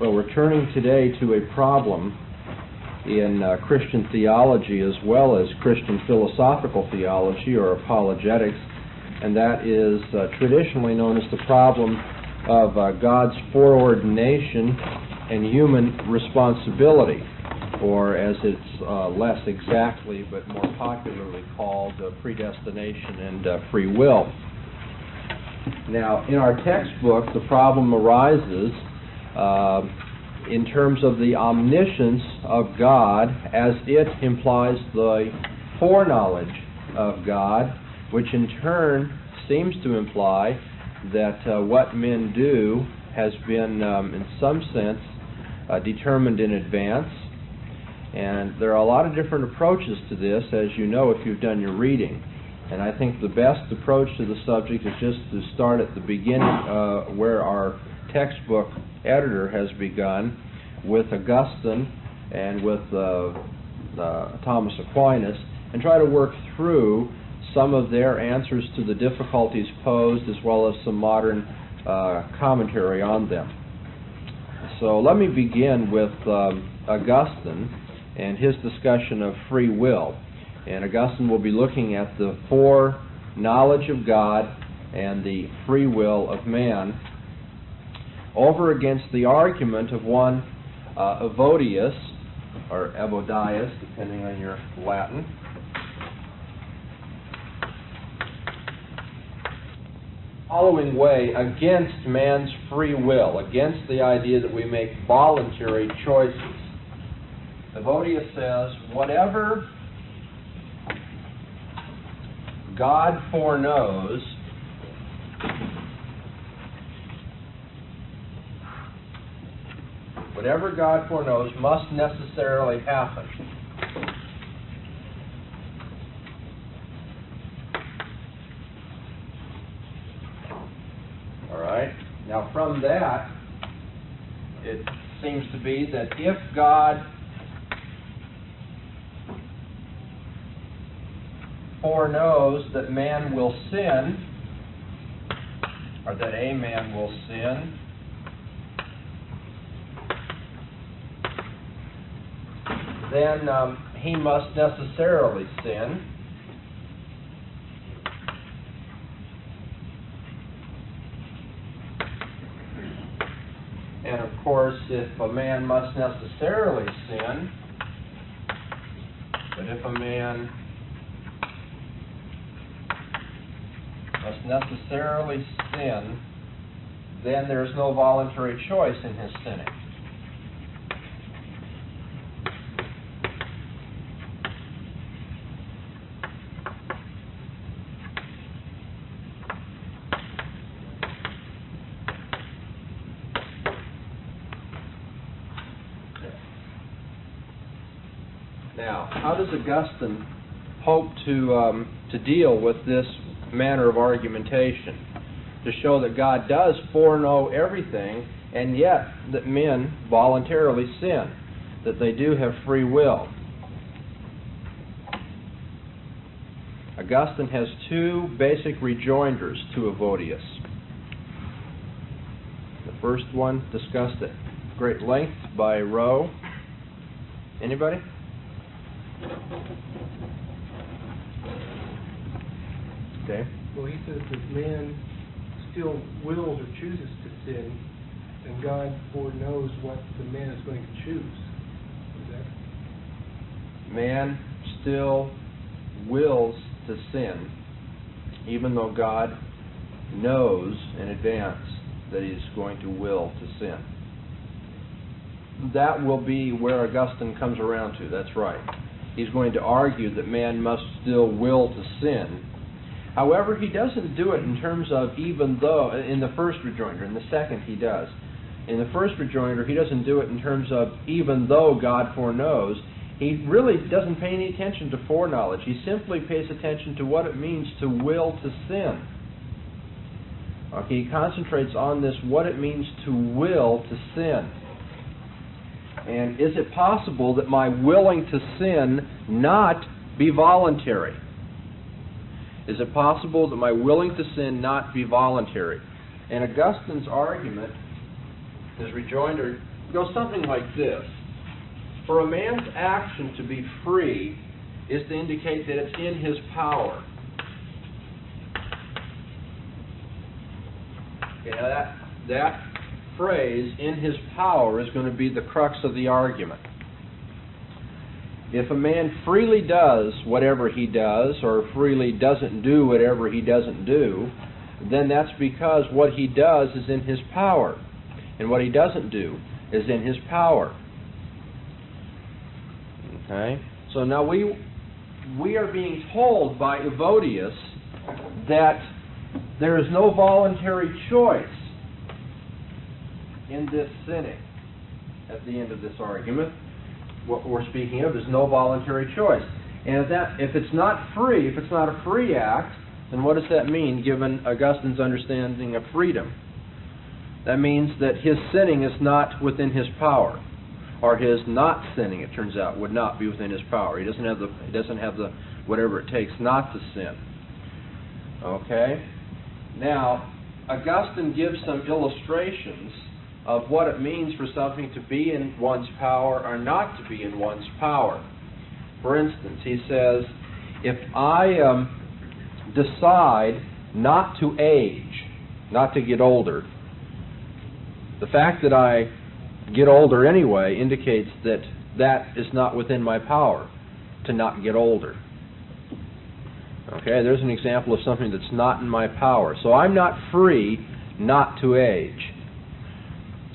Well, we're turning today to a problem in Christian theology as well as Christian philosophical theology, or apologetics, and that is traditionally known as the problem of God's foreordination and human responsibility, or as it's less exactly but more popularly called predestination and free will. Now, in our textbook, the problem arises in terms of the omniscience of God, as it implies the foreknowledge of God, which in turn seems to imply that what men do has been, in some sense, determined in advance. And there are a lot of different approaches to this, as you know if you've done your reading. And I think the best approach to the subject is just to start at the beginning where our textbook editor has begun, with Augustine and with Thomas Aquinas, and try to work through some of their answers to the difficulties posed, as well as some modern commentary on them. So let me begin with Augustine and his discussion of free will. And Augustine will be looking at the foreknowledge of God and the free will of man over against the argument of one Evodius, or Evodius, depending on your Latin, following way against man's free will, against the idea that we make voluntary choices. Evodius says, whatever God foreknows must necessarily happen. All right. Now from that, it seems to be that if God foreknows that man will sin, or that a man will sin, then he must necessarily sin. And of course, if a man must necessarily sin, but if a man must necessarily sin, then there's no voluntary choice in his sinning. Now, how does Augustine hope to deal with this manner of argumentation? To show that God does foreknow everything, and yet that men voluntarily sin, that they do have free will. Augustine has two basic rejoinders to Evodius. The first one discussed at great length by Rowe. Anybody? Okay. Well, he says that man still wills or chooses to sin, and God foreknows what the man is going to choose. Is that? Man still wills to sin, even though God knows in advance that he's going to will to sin. That will be where Augustine comes around to. That's right. He's going to argue that man must still will to sin. However, he doesn't do it in terms of even though, in the first rejoinder. In the second, he does. In the first rejoinder, he doesn't do it in terms of even though God foreknows. He really doesn't pay any attention to foreknowledge. He simply pays attention to what it means to will to sin. Okay, he concentrates on this, what it means to will to sin. And is it possible that my willing to sin not be voluntary? Is it possible that my willing to sin not be voluntary? And Augustine's argument, his rejoinder goes something like this. For a man's action to be free is to indicate that it's in his power. Okay, now that phrase, in his power, is going to be the crux of the argument. If a man freely does whatever he does, or freely doesn't do whatever he doesn't do, then that's because what he does is in his power, and what he doesn't do is in his power. Okay? So now we are being told by Evodius that there is no voluntary choice in this sinning. At the end of this argument, what we're speaking of is no voluntary choice. And if it's not free, if it's not a free act, then what does that mean, given Augustine's understanding of freedom? That means that his sinning is not within his power, or his not sinning, it turns out, would not be within his power. He doesn't have the whatever it takes not to sin. Okay? Now, Augustine gives some illustrations of what it means for something to be in one's power or not to be in one's power. For instance, he says, if I decide not to age, not to get older, the fact that I get older anyway indicates that that is not within my power, to not get older. Okay, there's an example of something that's not in my power. So I'm not free not to age.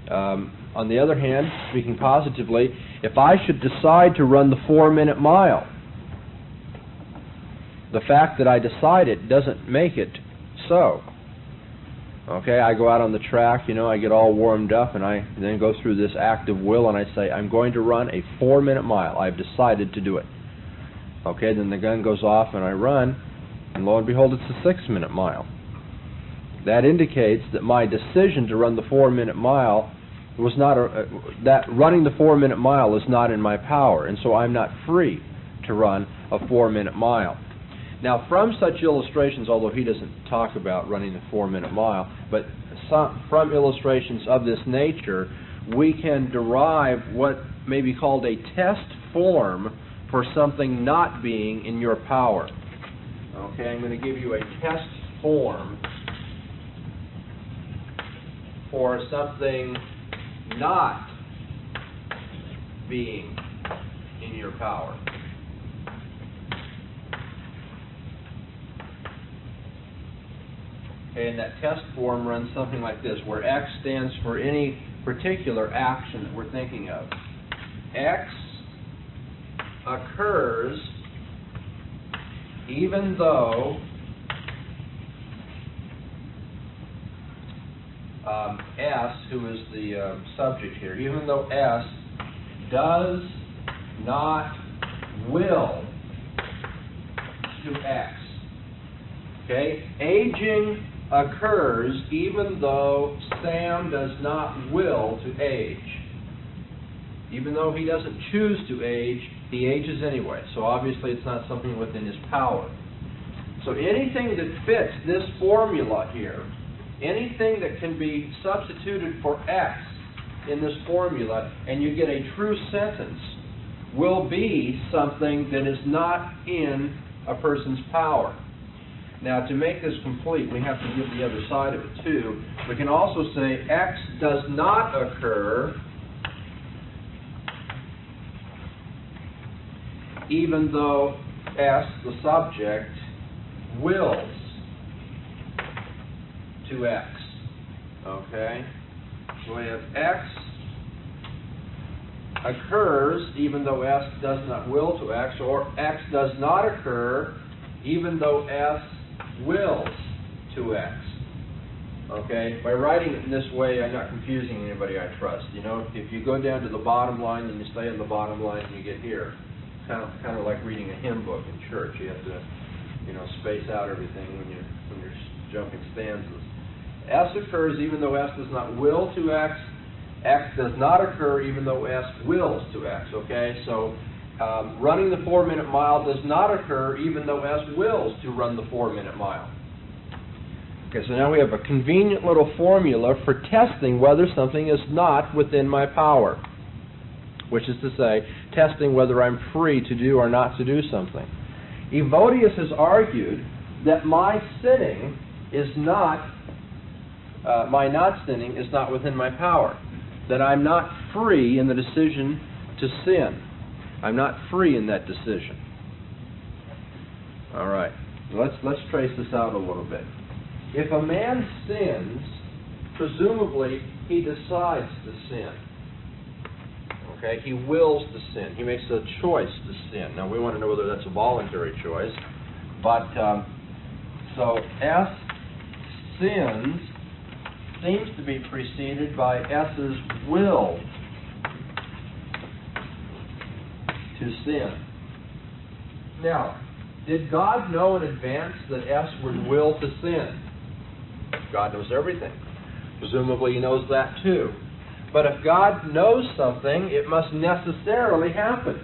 On the other hand, speaking positively, if I should decide to run the 4-minute mile, the fact that I decide it doesn't make it so. Okay, I go out on the track, I get all warmed up, and I then go through this act of will, and I say, I'm going to run a 4-minute mile. I've decided to do it. Okay, then the gun goes off, and I run, and lo and behold, it's a 6-minute mile. That indicates that my decision to run the 4-minute mile was not that running the 4-minute mile is not in my power, and so I'm not free to run a 4-minute mile. Now, from such illustrations, although he doesn't talk about running the 4-minute mile, but from illustrations of this nature, we can derive what may be called a test form for something not being in your power. Okay, I'm going to give you a test form for something not being in your power. Okay, and that test form runs something like this, where X stands for any particular action that we're thinking of. X occurs even though S, who is the subject here, even though S does not will to X. Okay? Aging occurs even though Sam does not will to age. Even though he doesn't choose to age, he ages anyway. So obviously it's not something within his power. So anything that fits this formula here, anything that can be substituted for X in this formula, and you get a true sentence, will be something that is not in a person's power. Now, to make this complete, we have to give the other side of it too. We can also say X does not occur even though S, the subject, wills to X. Okay? So we have X occurs even though S does not will to X, or X does not occur even though S wills to X. Okay? By writing it in this way, I'm not confusing anybody, I trust. If you go down to the bottom line and you stay on the bottom line and you get here, kind of like reading a hymn book in church. You have to, space out everything when you're jumping stanzas. S occurs even though S does not will to X. X does not occur even though S wills to X. Okay, so running the 4-minute mile does not occur even though S wills to run the 4-minute mile. Okay, so now we have a convenient little formula for testing whether something is not within my power, which is to say, testing whether I'm free to do or not to do something. Evodius has argued that my sinning is not, my not sinning is not within my power, that I'm not free in the decision to sin. I'm not free in that decision. All right, let's trace this out a little bit. If a man sins, presumably he decides to sin. Okay, he wills to sin. He makes a choice to sin. Now we want to know whether that's a voluntary choice, but so S sins seems to be preceded by S's will to sin. Now, did God know in advance that S would will to sin? God knows everything. Presumably He knows that too. But if God knows something, it must necessarily happen.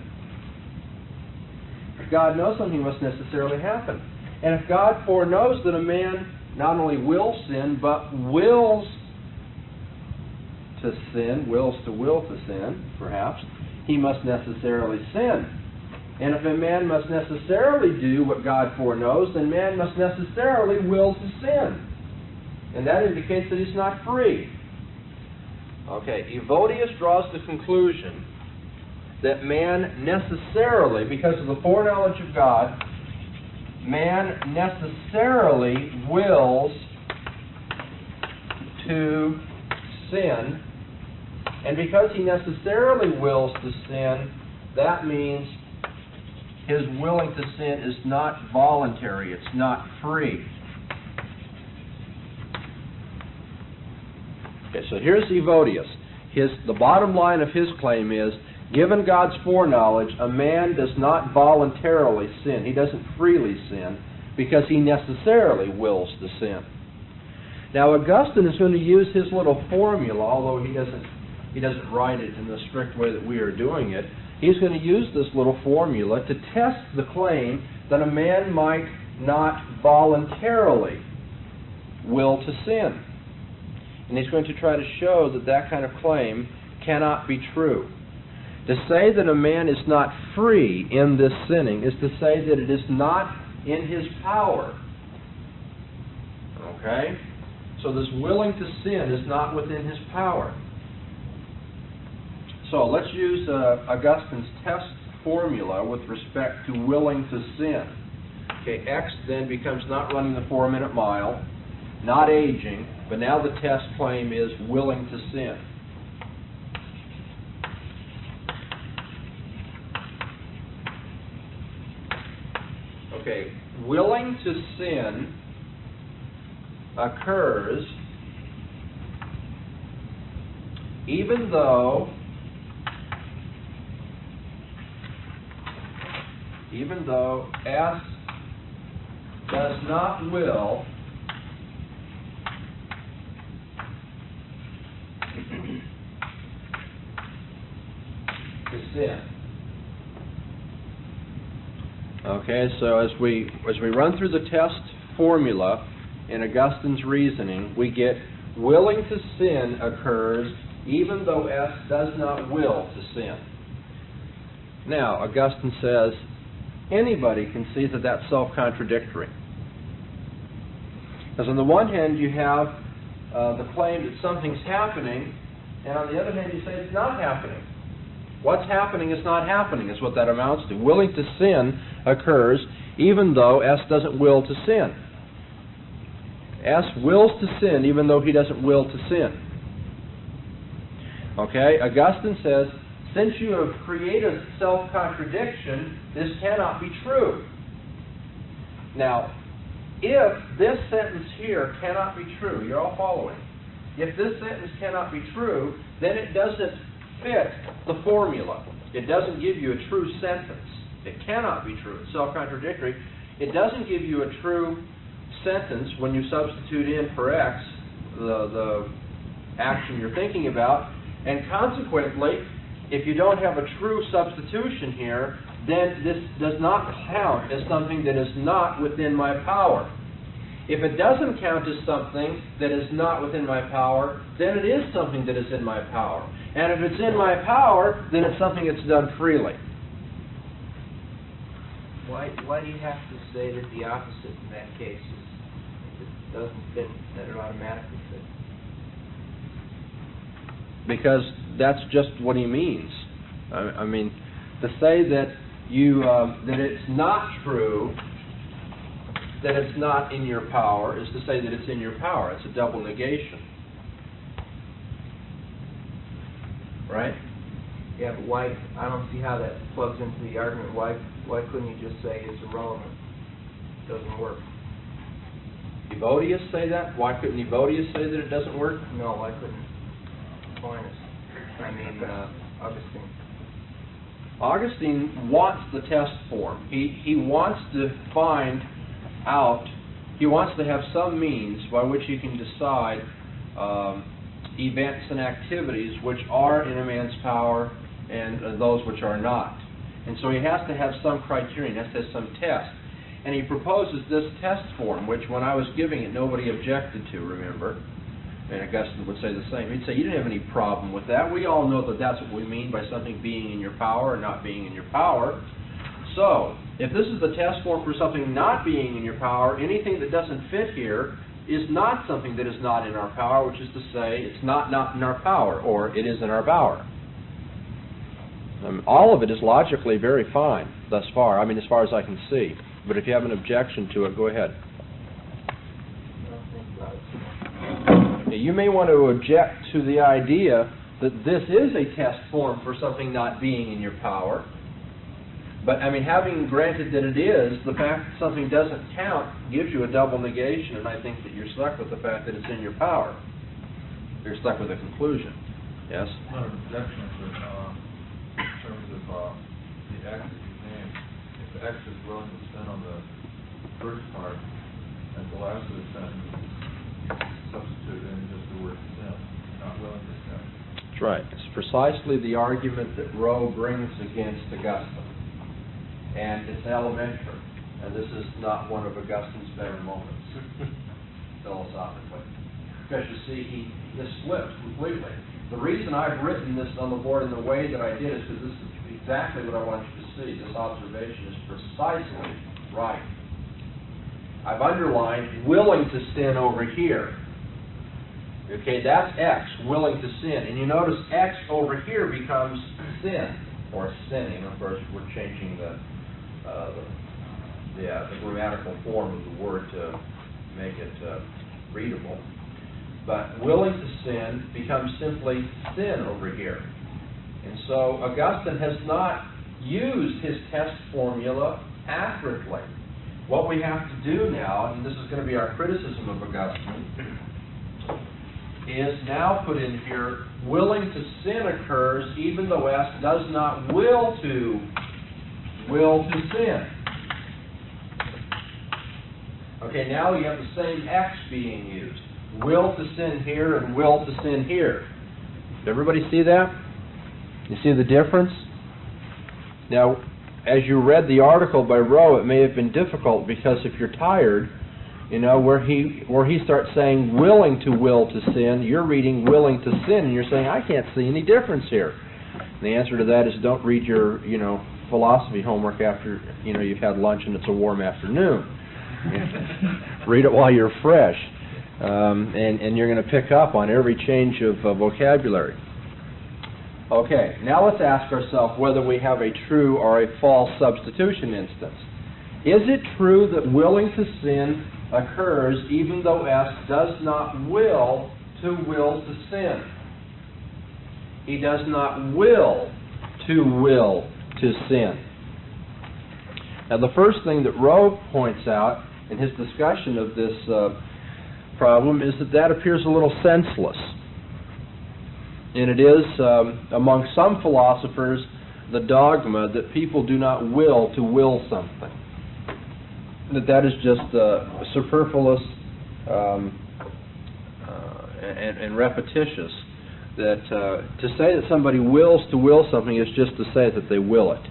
If God knows something, it must necessarily happen. And if God foreknows that a man not only will sin, but wills to sin, wills to will to sin, perhaps, he must necessarily sin. And if a man must necessarily do what God foreknows, then man must necessarily will to sin. And that indicates that he's not free. Okay, Evodius draws the conclusion that man necessarily, because of the foreknowledge of God, man necessarily wills to sin. And because he necessarily wills to sin, that means his willing to sin is not voluntary, it's not free. Okay, so here's Evodius. The bottom line of his claim is, given God's foreknowledge, a man does not voluntarily sin. He doesn't freely sin because he necessarily wills to sin. Now, Augustine is going to use his little formula, although he doesn't write it in the strict way that we are doing it. He's going to use this little formula to test the claim that a man might not voluntarily will to sin. And he's going to try to show that that kind of claim cannot be true. To say that a man is not free in this sinning is to say that it is not in his power. Okay? So this willing to sin is not within his power. So let's use Augustine's test formula with respect to willing to sin. Okay, X then becomes not running the 4-minute mile, not aging, but now the test claim is willing to sin. Okay, willing to sin occurs even though S does not will to sin. Okay, so as we run through the test formula in Augustine's reasoning, we get willing to sin occurs even though S does not will to sin. Now, Augustine says anybody can see that that's self-contradictory. Because on the one hand, you have the claim that something's happening, and on the other hand, you say it's not happening. What's happening is not happening, is what that amounts to. Willing to sin occurs even though S doesn't will to sin. S wills to sin even though he doesn't will to sin. Okay, Augustine says, since you have created self-contradiction, this cannot be true. Now, if this sentence here cannot be true, you're all following. If this sentence cannot be true, then it doesn't fit the formula. It doesn't give you a true sentence. It cannot be true. It's self-contradictory. It doesn't give you a true sentence when you substitute in for X the action you're thinking about, and consequently, if you don't have a true substitution here, then this does not count as something that is not within my power. If it doesn't count as something that is not within my power, then it is something that is in my power. And if it's in my power, then it's something that's done freely. Why do you have to say that the opposite in that case is, if it doesn't fit, that it automatically fits? Because that's just what he means. I mean, to say that that it's not true, that it's not in your power, is to say that it's in your power. It's a double negation. Right? Yeah, but why? I don't see how that plugs into the argument. Why couldn't you just say it's irrelevant? It doesn't work. Evodius say that? Why couldn't Evodius say that it doesn't work? No, why couldn't Aquinas? I mean, Augustine. Augustine wants the test form. He wants to find out, he wants to have some means by which he can decide events and activities which are in a man's power and those which are not. And so he has to have some criterion, he has to have some test. And he proposes this test form, which when I was giving it, nobody objected to, remember? And Augustine would say the same. He'd say, you didn't have any problem with that. We all know that that's what we mean by something being in your power or not being in your power. So, if this is the test form for something not being in your power, anything that doesn't fit here is not something that is not in our power, which is to say, it's not in our power, or it is in our power. All of it is logically very fine thus far, I mean, as far as I can see. But if you have an objection to it, go ahead. You may want to object to the idea that this is a test form for something not being in your power. But, I mean, having granted that it is, the fact that something doesn't count gives you a double negation, and I think that you're stuck with the fact that it's in your power. You're stuck with a conclusion. Yes? Not an objection, but in terms of the X that you named, if the X is willing to sin on the first part, at the last of the sentence, substitute in just the word sin, not willing to sin. That's right. It's precisely the argument that Rowe brings against Augustine. And it's elementary. And this is not one of Augustine's better moments, philosophically. Because you see, this flips completely. The reason I've written this on the board in the way that I did is because this is exactly what I want you to see. This observation is precisely right. I've underlined willing to sin over here. Okay, that's X, willing to sin. And you notice X over here becomes sin, or sinning. Of course, we're changing the grammatical form of the word to make it readable. But willing to sin becomes simply sin over here. And so Augustine has not used his test formula accurately. What we have to do now, and this is going to be our criticism of Augustine, is now put in here, willing to sin occurs even though S does not will to sin. Okay, now you have the same X being used. Will to sin here and will to sin here. Did everybody see that? You see the difference? Now, as you read the article by Rowe, it may have been difficult because if you're tired, you know, where he starts saying willing to sin, you're reading willing to sin, and you're saying, I can't see any difference here. And the answer to that is don't read your, philosophy homework after, you've had lunch and it's a warm afternoon. Read it while you're fresh, and you're going to pick up on every change of vocabulary. Okay, now let's ask ourselves whether we have a true or a false substitution instance. Is it true that willing to sin occurs even though S does not will to sin? He does not will to sin. Now the first thing that Rowe points out in his discussion of this problem is that appears a little senseless. And it is, among some philosophers, the dogma that people do not will to will something. That is just superfluous and repetitious. That to say that somebody wills to will something is just to say that they will it.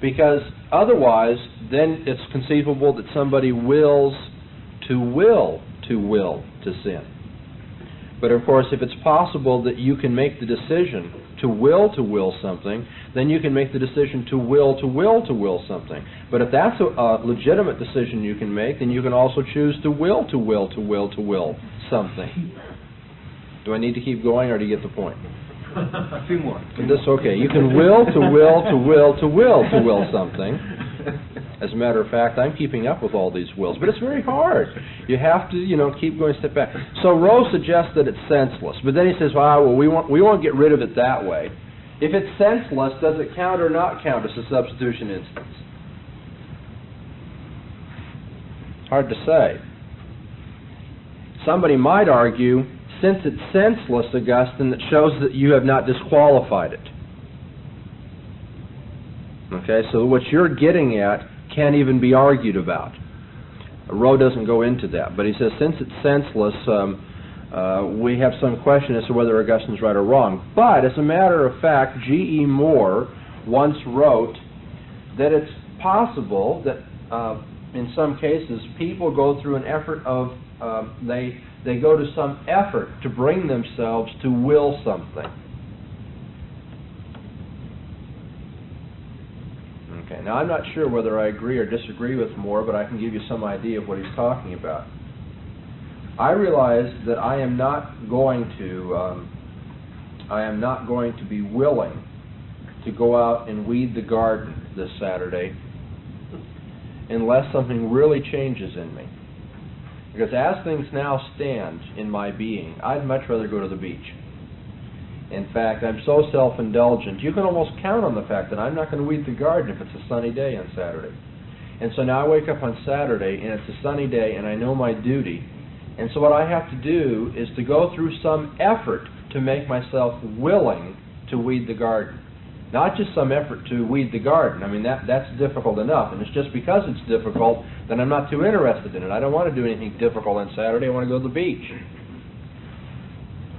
Because otherwise, then it's conceivable that somebody wills to will to sin. But of course, if it's possible that you can make the decision to will something, then you can make the decision to will something. But if that's a legitimate decision you can make, then you can also choose to will something. Do I need to keep going, or do you get the point? A few more. Okay. You can will something. As a matter of fact, I'm keeping up with all these wills, but it's very hard. You have to, keep going a step back. So Rowe suggests that it's senseless, but then he says, well, we won't get rid of it that way. If it's senseless, does it count or not count as a substitution instance? Hard to say. Somebody might argue, since it's senseless, Augustine, that shows that you have not disqualified it. Okay, so what you're getting at can't even be argued about. Rowe doesn't go into that, but he says since it's senseless, we have some question as to whether Augustine's right or wrong. But as a matter of fact, G.E. Moore once wrote that it's possible that in some cases people go through an effort of, they go to some effort to bring themselves to will something. Okay, now I'm not sure whether I agree or disagree with Moore, but I can give you some idea of what he's talking about. I realize that I am not going to be willing to go out and weed the garden this Saturday unless something really changes in me. Because as things now stand in my being, I'd much rather go to the beach. In fact, I'm so self-indulgent, you can almost count on the fact that I'm not going to weed the garden if it's a sunny day on Saturday. And so now I wake up on Saturday, and it's a sunny day, and I know my duty. And so what I have to do is to go through some effort to make myself willing to weed the garden. Not just some effort to weed the garden. I mean, that's difficult enough. And it's just because it's difficult that I'm not too interested in it. I don't want to do anything difficult on Saturday. I want to go to the beach.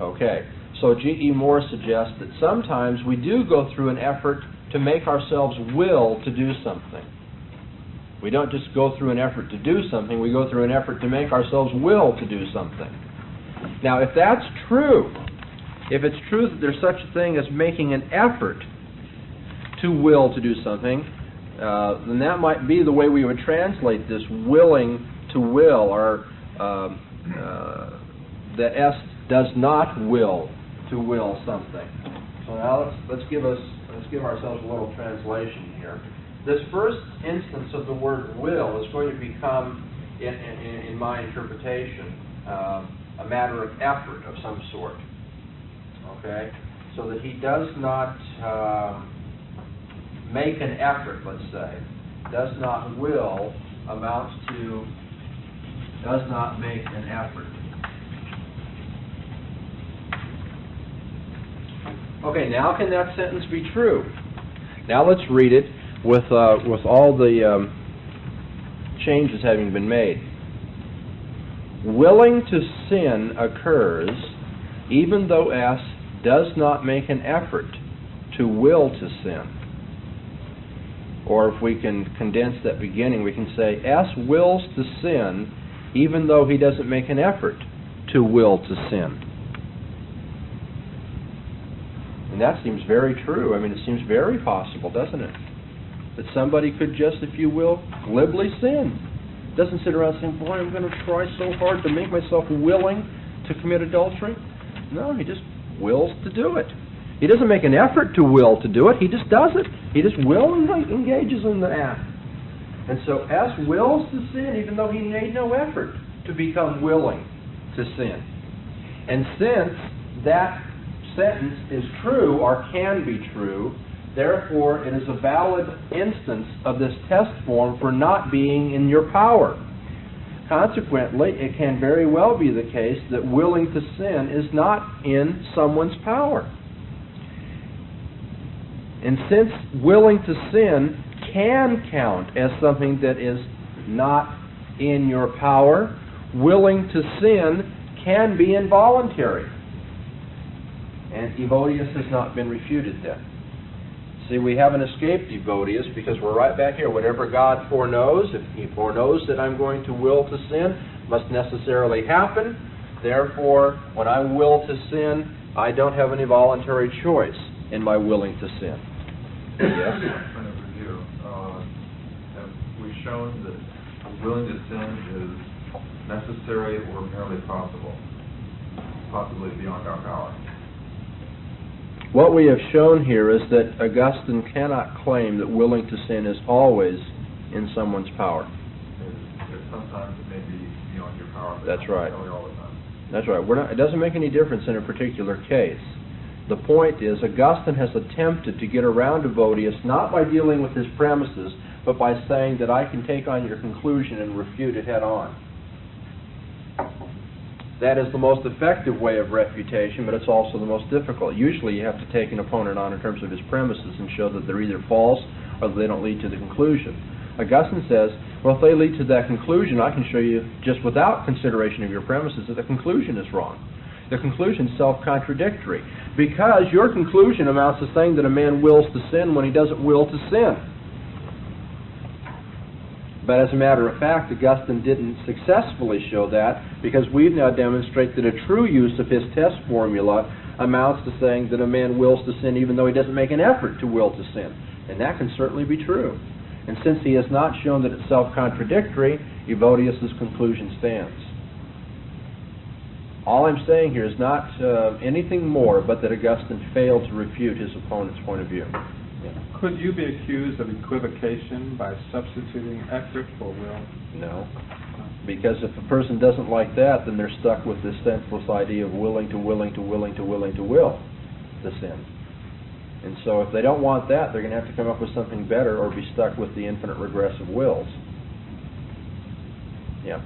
Okay. So G.E. Moore suggests that sometimes we do go through an effort to make ourselves will to do something. We don't just go through an effort to do something, we go through an effort to make ourselves will to do something. Now, if that's true, if it's true that there's such a thing as making an effort to will to do something, then that might be the way we would translate this willing to will, or that S does not will to will something. So now let's give ourselves a little translation here. This first instance of the word will is going to become, in my interpretation, a matter of effort of some sort. Okay, so that he does not make an effort. Let's say, does not will amounts to does not make an effort. Okay, now can that sentence be true? Now let's read it with all the changes having been made. Willing to sin occurs even though S does not make an effort to will to sin. Or if we can condense that beginning, we can say S wills to sin even though he doesn't make an effort to will to sin. And that seems very true. I mean, it seems very possible, doesn't it? That somebody could just, if you will, glibly sin. Doesn't sit around saying, boy, I'm going to try so hard to make myself willing to commit adultery. No, he just wills to do it. He doesn't make an effort to will to do it. He just does it. He just willingly engages in the act. And so S wills to sin even though he made no effort to become willing to sin. And since that sentence is true or can be true, therefore it is a valid instance of this test form for not being in your power. Consequently, it can very well be the case that willing to sin is not in someone's power. And since willing to sin can count as something that is not in your power, willing to sin can be involuntary. And Evodius has not been refuted then. See, we haven't escaped Evodius because we're right back here. Whatever God foreknows, if he foreknows that I'm going to will to sin, must necessarily happen. Therefore, when I will to sin, I don't have any voluntary choice in my willing to sin. Yes? Point of review. Have we shown that willing to sin is necessary or merely possible? Possibly beyond our power. What we have shown here is that Augustine cannot claim that willing to sin is always in someone's power. Sometimes it may be beyond your power. But That's right. Not all the time. That's right. It doesn't make any difference in a particular case. The point is, Augustine has attempted to get around Evodius not by dealing with his premises, but by saying that I can take on your conclusion and refute it head on. That is the most effective way of refutation, but it's also the most difficult. Usually you have to take an opponent on in terms of his premises and show that they're either false or that they don't lead to the conclusion. Augustine says, well, if they lead to that conclusion, I can show you, just without consideration of your premises, that the conclusion is wrong. The conclusion is self-contradictory, because your conclusion amounts to saying that a man wills to sin when he doesn't will to sin. But as a matter of fact, Augustine didn't successfully show that, because we've now demonstrated that a true use of his test formula amounts to saying that a man wills to sin even though he doesn't make an effort to will to sin. And that can certainly be true. And since he has not shown that it's self-contradictory, Evodius' conclusion stands. All I'm saying here is not anything more but that Augustine failed to refute his opponent's point of view. Could you be accused of equivocation by substituting effort for will? No. Because if a person doesn't like that, then they're stuck with this senseless idea of willing to will to sin. And so if they don't want that, they're going to have to come up with something better or be stuck with the infinite regressive wills. Yeah.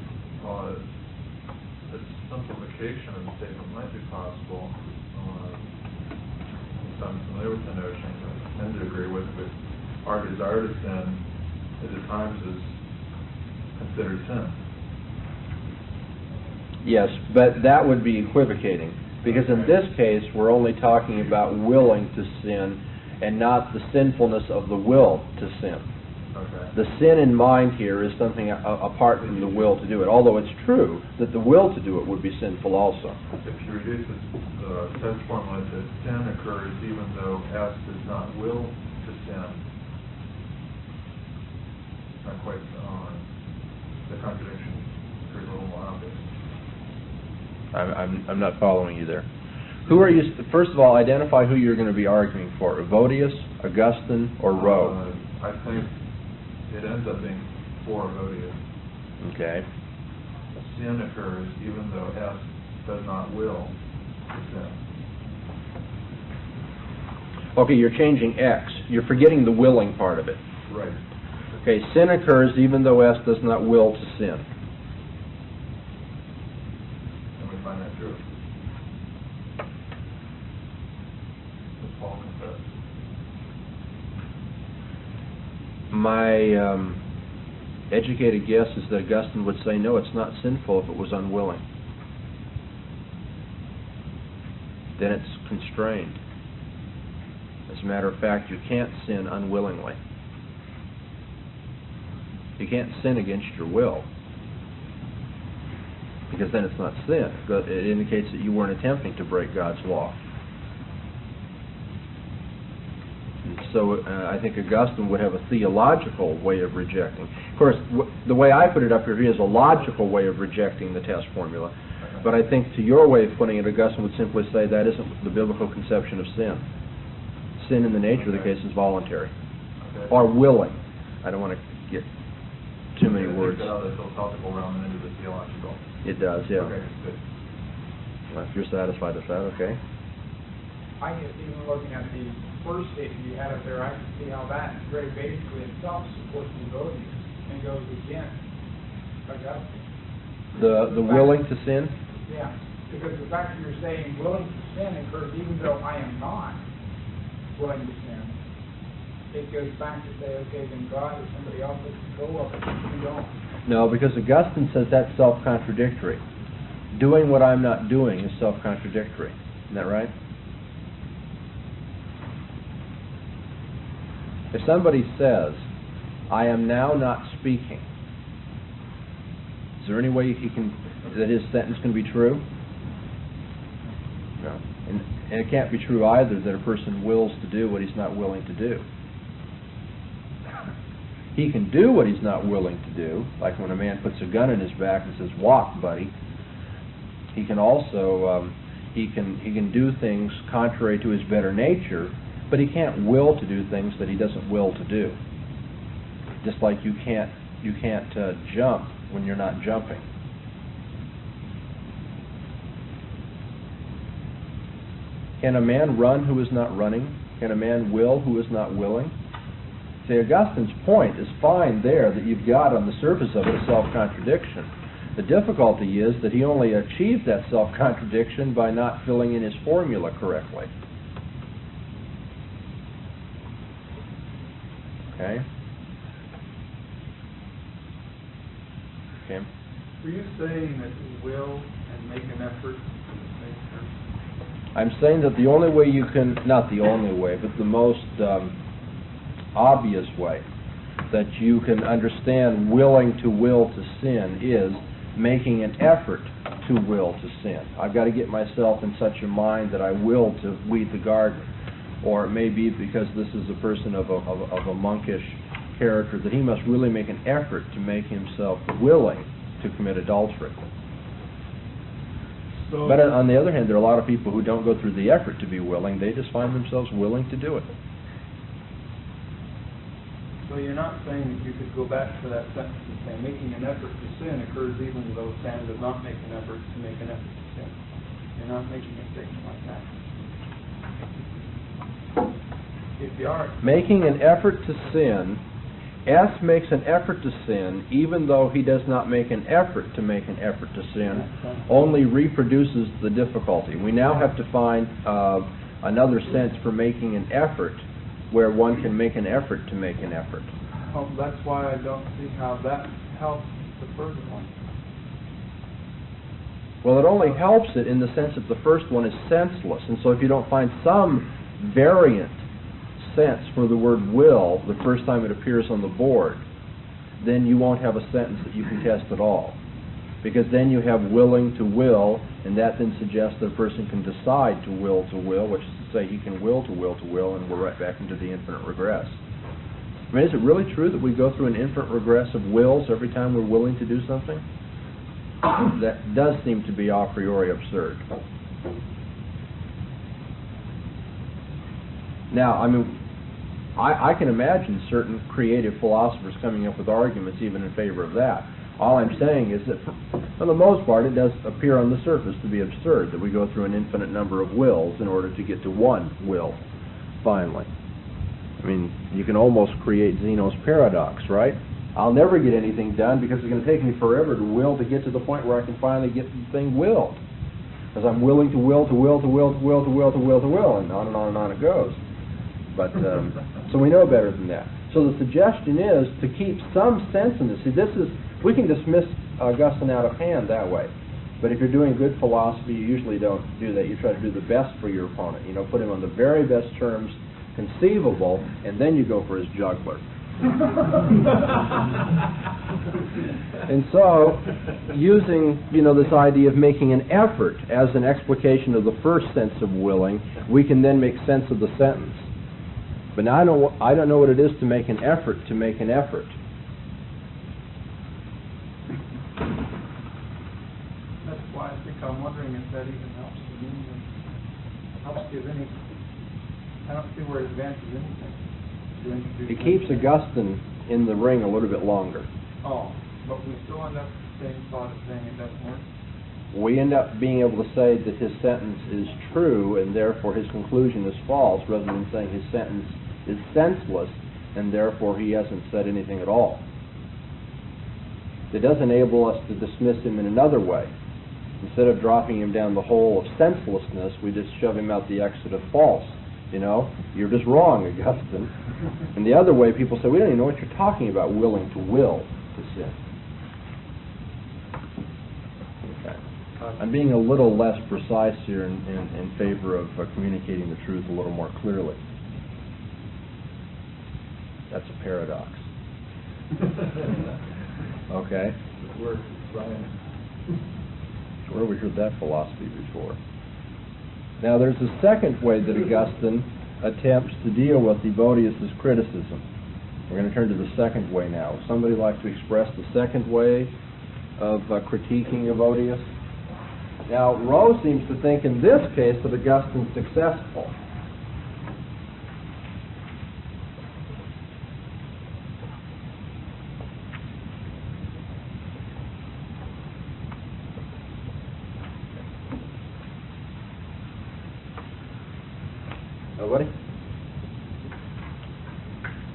The simplification of the statement might be possible. I'm familiar with the notion, I tend to agree with, but our desire to sin at times is considered sin. Yes, but that would be equivocating, because in this case we're only talking about willing to sin and not the sinfulness of the will to sin. Okay. The sin in mind here is something apart from the will to do it, although it's true that the will to do it would be sinful also. If you reduce the test formula to sin occurs even though S does not will to sin, not quite the contradiction appears a little more obvious. I'm not following you there. Who are you? First of all, identify who you're going to be arguing for: Evodius, Augustine, or Rowe. I think it ends up being for Evodius. Okay. Sin occurs even though S does not will to sin. Okay, you're changing X. You're forgetting the willing part of it. Right. Okay, sin occurs even though S does not will to sin. And we find that true. Does Paul confess? My educated guess is that Augustine would say, no, it's not sinful if it was unwilling. Then it's constrained. As a matter of fact, you can't sin unwillingly. You can't sin against your will, because then it's not sin. It indicates that you weren't attempting to break God's law. And so I think Augustine would have a theological way of rejecting. Of course, the way I put it up here, he has a logical way of rejecting the test formula. But I think to your way of putting it, Augustine would simply say that isn't the biblical conception of sin. Sin in the nature of the case is voluntary. Or willing. I don't want to get too many words. It takes it out of the philosophical realm and into the theological. It does, yeah. Okay, good. Well, if you're satisfied with that, okay. I guess even looking at the first statement you had up there, I can see how that very basically itself supports the ability and goes against Augustine. The willing to sin? Yeah, because the fact that you're saying willing to sin occurs even though I am not willing to sin, it goes back to say, okay, then God or somebody else has control of it. We don't. No, because Augustine says that's self-contradictory. Doing what I'm not doing is self-contradictory. Isn't that right? If somebody says, I am now not speaking, Is there any way that his sentence can be true? No. And it can't be true either that a person wills to do what he's not willing to do. He can do what he's not willing to do, like when a man puts a gun in his back and says, "Walk, buddy." He can also he can do things contrary to his better nature, but he can't will to do things that he doesn't will to do. Just like you can't jump when you're not jumping. Can a man run who is not running? Can a man will who is not willing? See, Augustine's point is fine there, that you've got on the surface of it a self-contradiction. The difficulty is that he only achieved that self-contradiction by not filling in his formula correctly. Okay? Okay. Were you saying that will and make an effort are the same term? I'm saying that the only way you can, not the only way, but the most obvious way that you can understand willing to will to sin is making an effort to will to sin. I've got to get myself in such a mind that I will to weed the garden. Or it may be because this is a person of a monkish character that he must really make an effort to make himself willing to commit adultery. So, but on the other hand, there are a lot of people who don't go through the effort to be willing. They just find themselves willing to do it. So you're not saying that you could go back to that sentence and say making an effort to sin occurs even though Sam does not make an effort to make an effort to sin. You're not making a statement like that. If you are making an effort to sin, S makes an effort to sin even though he does not make an effort to make an effort to sin, only reproduces the difficulty. We now have to find another sense for making an effort where one can make an effort to make an effort. Oh, that's why I don't see how that helps the first one. Well, it only helps it in the sense that the first one is senseless. And so if you don't find some variant sense for the word will the first time it appears on the board, then you won't have a sentence that you can test at all. Because then you have willing to will, and that then suggests that a person can decide to will, which is to say he can will to will, and we're right back into the infinite regress. I mean, is it really true that we go through an infinite regress of wills every time we're willing to do something? That does seem to be a priori absurd. Now, I mean, I can imagine certain creative philosophers coming up with arguments even in favor of that. All I'm saying is that for the most part it does appear on the surface to be absurd that we go through an infinite number of wills in order to get to one will, finally. I mean, you can almost create Zeno's paradox, right? I'll never get anything done because it's going to take me forever to will to get to the point where I can finally get the thing willed. Because I'm willing to will, to will, to will, to will, to will, to will, to will, and on and on and on it goes. But, so we know better than that. So the suggestion is to keep some sense in this. See, we can dismiss Augustine out of hand that way. But if you're doing good philosophy, you usually don't do that. You try to do the best for your opponent. You know, put him on the very best terms conceivable, and then you go for his jugular. And so, using, this idea of making an effort as an explication of the first sense of willing, we can then make sense of the sentence. But now I don't know what it is to make an effort to make an effort. That's why I think I'm wondering if that even helps the meaning, helps give any. I don't see where it advances anything. It keeps Augustine in the ring a little bit longer. Oh, but we still end up with the same thought of saying it doesn't work. We end up being able to say that his sentence is true and therefore his conclusion is false, rather than saying his sentence is senseless and therefore he hasn't said anything at all. It does enable us to dismiss him in another way. Instead of dropping him down the hole of senselessness, we just shove him out the exit of false. You're just wrong, Augustine. And the other way, people say, we don't even know what you're talking about, willing to will to sin. Okay. I'm being a little less precise here in favor of communicating the truth a little more clearly. That's a paradox. Okay? Where have we heard that philosophy before? Now, there's a second way that Augustine attempts to deal with Evodius' criticism. We're going to turn to the second way now. Would somebody like to express the second way of critiquing Evodius? Now, Rowe seems to think in this case that Augustine's successful. Nobody?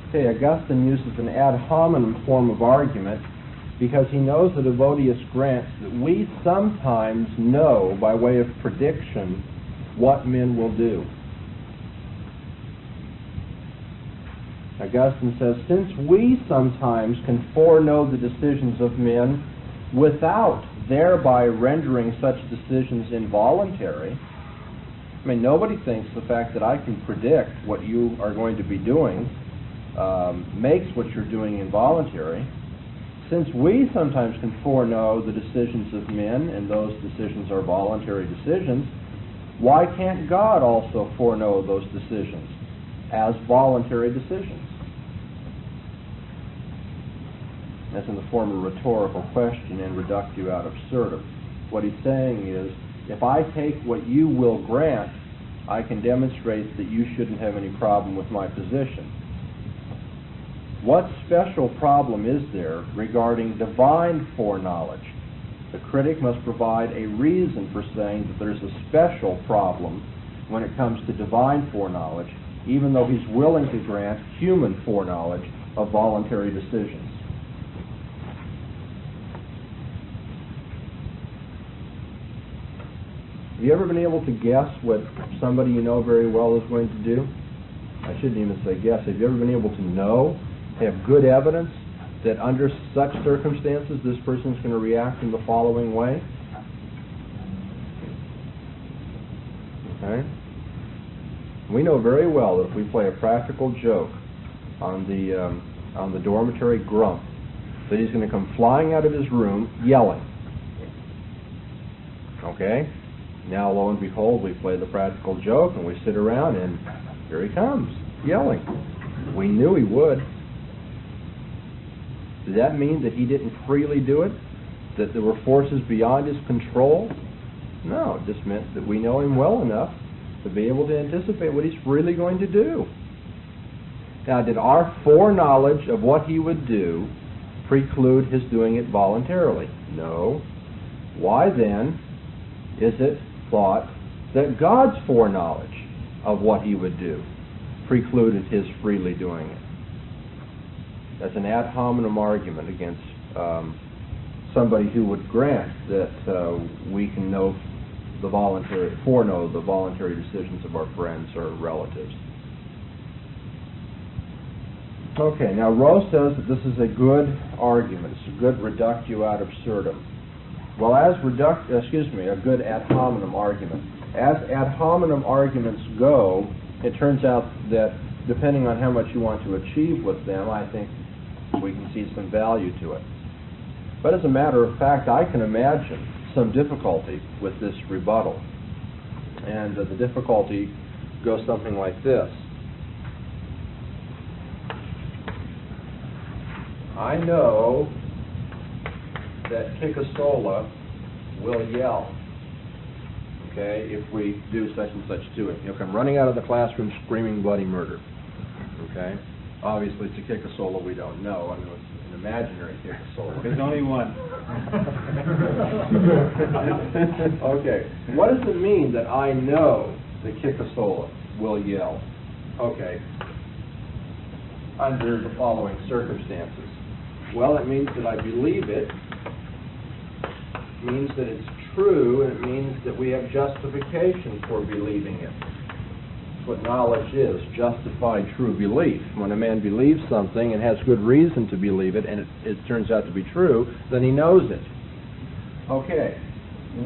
Okay, Augustine uses an ad hominem form of argument because he knows that Evodius grants that we sometimes know by way of prediction what men will do. Augustine says, since we sometimes can foreknow the decisions of men without thereby rendering such decisions involuntary, I mean, nobody thinks the fact that I can predict what you are going to be doing makes what you're doing involuntary. Since we sometimes can foreknow the decisions of men, and those decisions are voluntary decisions, why can't God also foreknow those decisions as voluntary decisions? That's in the form of a rhetorical question and reductio ad absurdum. What he's saying is, if I take what you will grant, I can demonstrate that you shouldn't have any problem with my position. What special problem is there regarding divine foreknowledge? The critic must provide a reason for saying that there's a special problem when it comes to divine foreknowledge, even though he's willing to grant human foreknowledge of voluntary decisions. Have you ever been able to guess what somebody you know very well is going to do? I shouldn't even say guess. Have you ever been able to know, have good evidence, that under such circumstances this person's going to react in the following way? Okay? We know very well that if we play a practical joke on the dormitory grump, that he's going to come flying out of his room yelling. Okay? Now, lo and behold, we play the practical joke and we sit around and here he comes, yelling. We knew he would. Does that mean that he didn't freely do it? That there were forces beyond his control? No, it just meant that we know him well enough to be able to anticipate what he's really going to do. Now, did our foreknowledge of what he would do preclude his doing it voluntarily? No. Why then is it thought that God's foreknowledge of what he would do precluded his freely doing it? That's an ad hominem argument against somebody who would grant that we can foreknow the voluntary decisions of our friends or relatives. Okay, now Rowe says that this is a good argument. It's a good reductio ad absurdum. Well, as a good ad hominem argument. As ad hominem arguments go, it turns out that depending on how much you want to achieve with them, I think we can see some value to it. But as a matter of fact, I can imagine some difficulty with this rebuttal. And the difficulty goes something like this. I know that Kikasola will yell, okay, if we do such and such to him. He'll come running out of the classroom screaming bloody murder, okay? Obviously, it's a Kikasola we don't know. I mean, it's an imaginary Kikasola. There's only one. Okay, what does it mean that I know that Kikasola will yell? Okay, under the following circumstances. Well, it means that I believe it. It means that it's true, and it means that we have justification for believing it. That's what knowledge is, justified true belief. When a man believes something and has good reason to believe it, and it turns out to be true, then he knows it. Okay,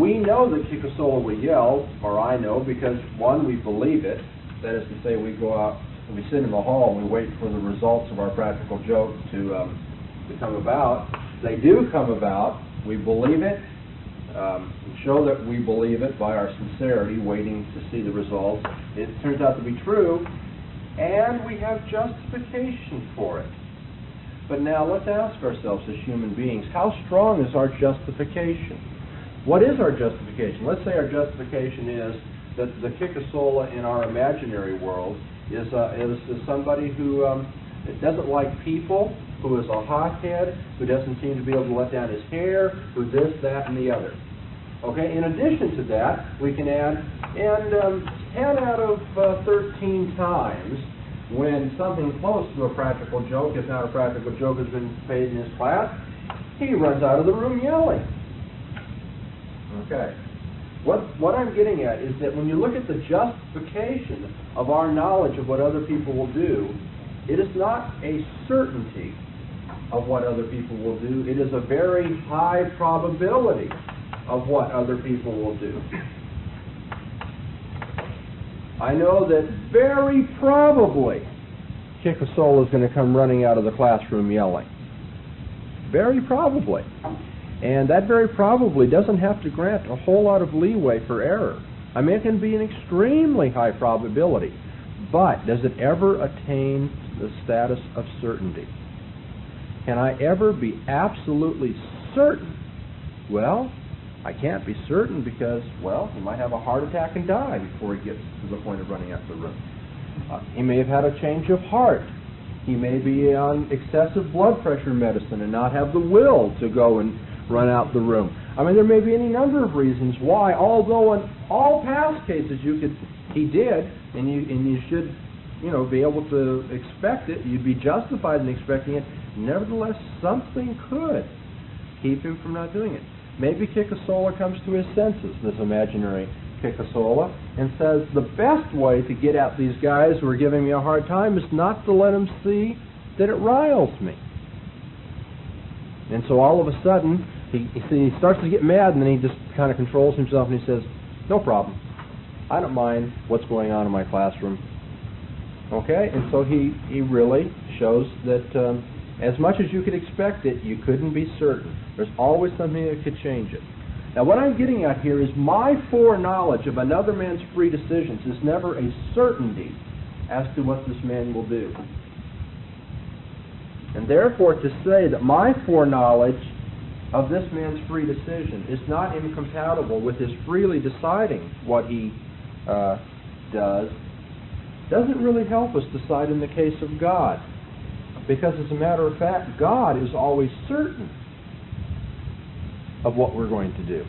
we know that Kikasola will yell, or I know, because one, we believe it. That is to say, we go out and we sit in the hall and we wait for the results of our practical joke to come about. They do come about, We believe it, show that we believe it by our sincerity, waiting to see the results. It turns out to be true, and we have justification for it. But now let's ask ourselves as human beings, how strong is our justification? What is our justification? Let's say our justification is that the Kikasola in our imaginary world is somebody who doesn't like people, who is a hothead, who doesn't seem to be able to let down his hair, who this, that, and the other. Okay, in addition to that, we can add, and 10 out of 13 times, when something close to a practical joke, if not a practical joke, has been paid in his class, he runs out of the room yelling. Okay. What I'm getting at is that when you look at the justification of our knowledge of what other people will do, it is not a certainty of what other people will do. It is a very high probability of what other people will do. I know that very probably Kikasola is going to come running out of the classroom yelling. Very probably. And that very probably doesn't have to grant a whole lot of leeway for error. I mean, it can be an extremely high probability. But does it ever attain the status of certainty? Can I ever be absolutely certain? Well, I can't be certain because, well, he might have a heart attack and die before he gets to the point of running out of the room. He may have had a change of heart. He may be on excessive blood pressure medicine and not have the will to go and run out the room. I mean, there may be any number of reasons why, although in all past cases he did, and you should, be able to expect it. You'd be justified in expecting it. Nevertheless, something could keep him from not doing it. Maybe Kikasola comes to his senses, this imaginary Kikasola, and says, the best way to get at these guys who are giving me a hard time is not to let them see that it riles me. And so all of a sudden, he starts to get mad, and then he just kind of controls himself, and he says, no problem. I don't mind what's going on in my classroom. Okay? And so he really shows that as much as you could expect it, you couldn't be certain. There's always something that could change it. Now, what I'm getting at here is my foreknowledge of another man's free decisions is never a certainty as to what this man will do. And therefore, to say that my foreknowledge of this man's free decision is not incompatible with his freely deciding what he does doesn't really help us decide in the case of God. Because as a matter of fact, God is always certain of what we're going to do.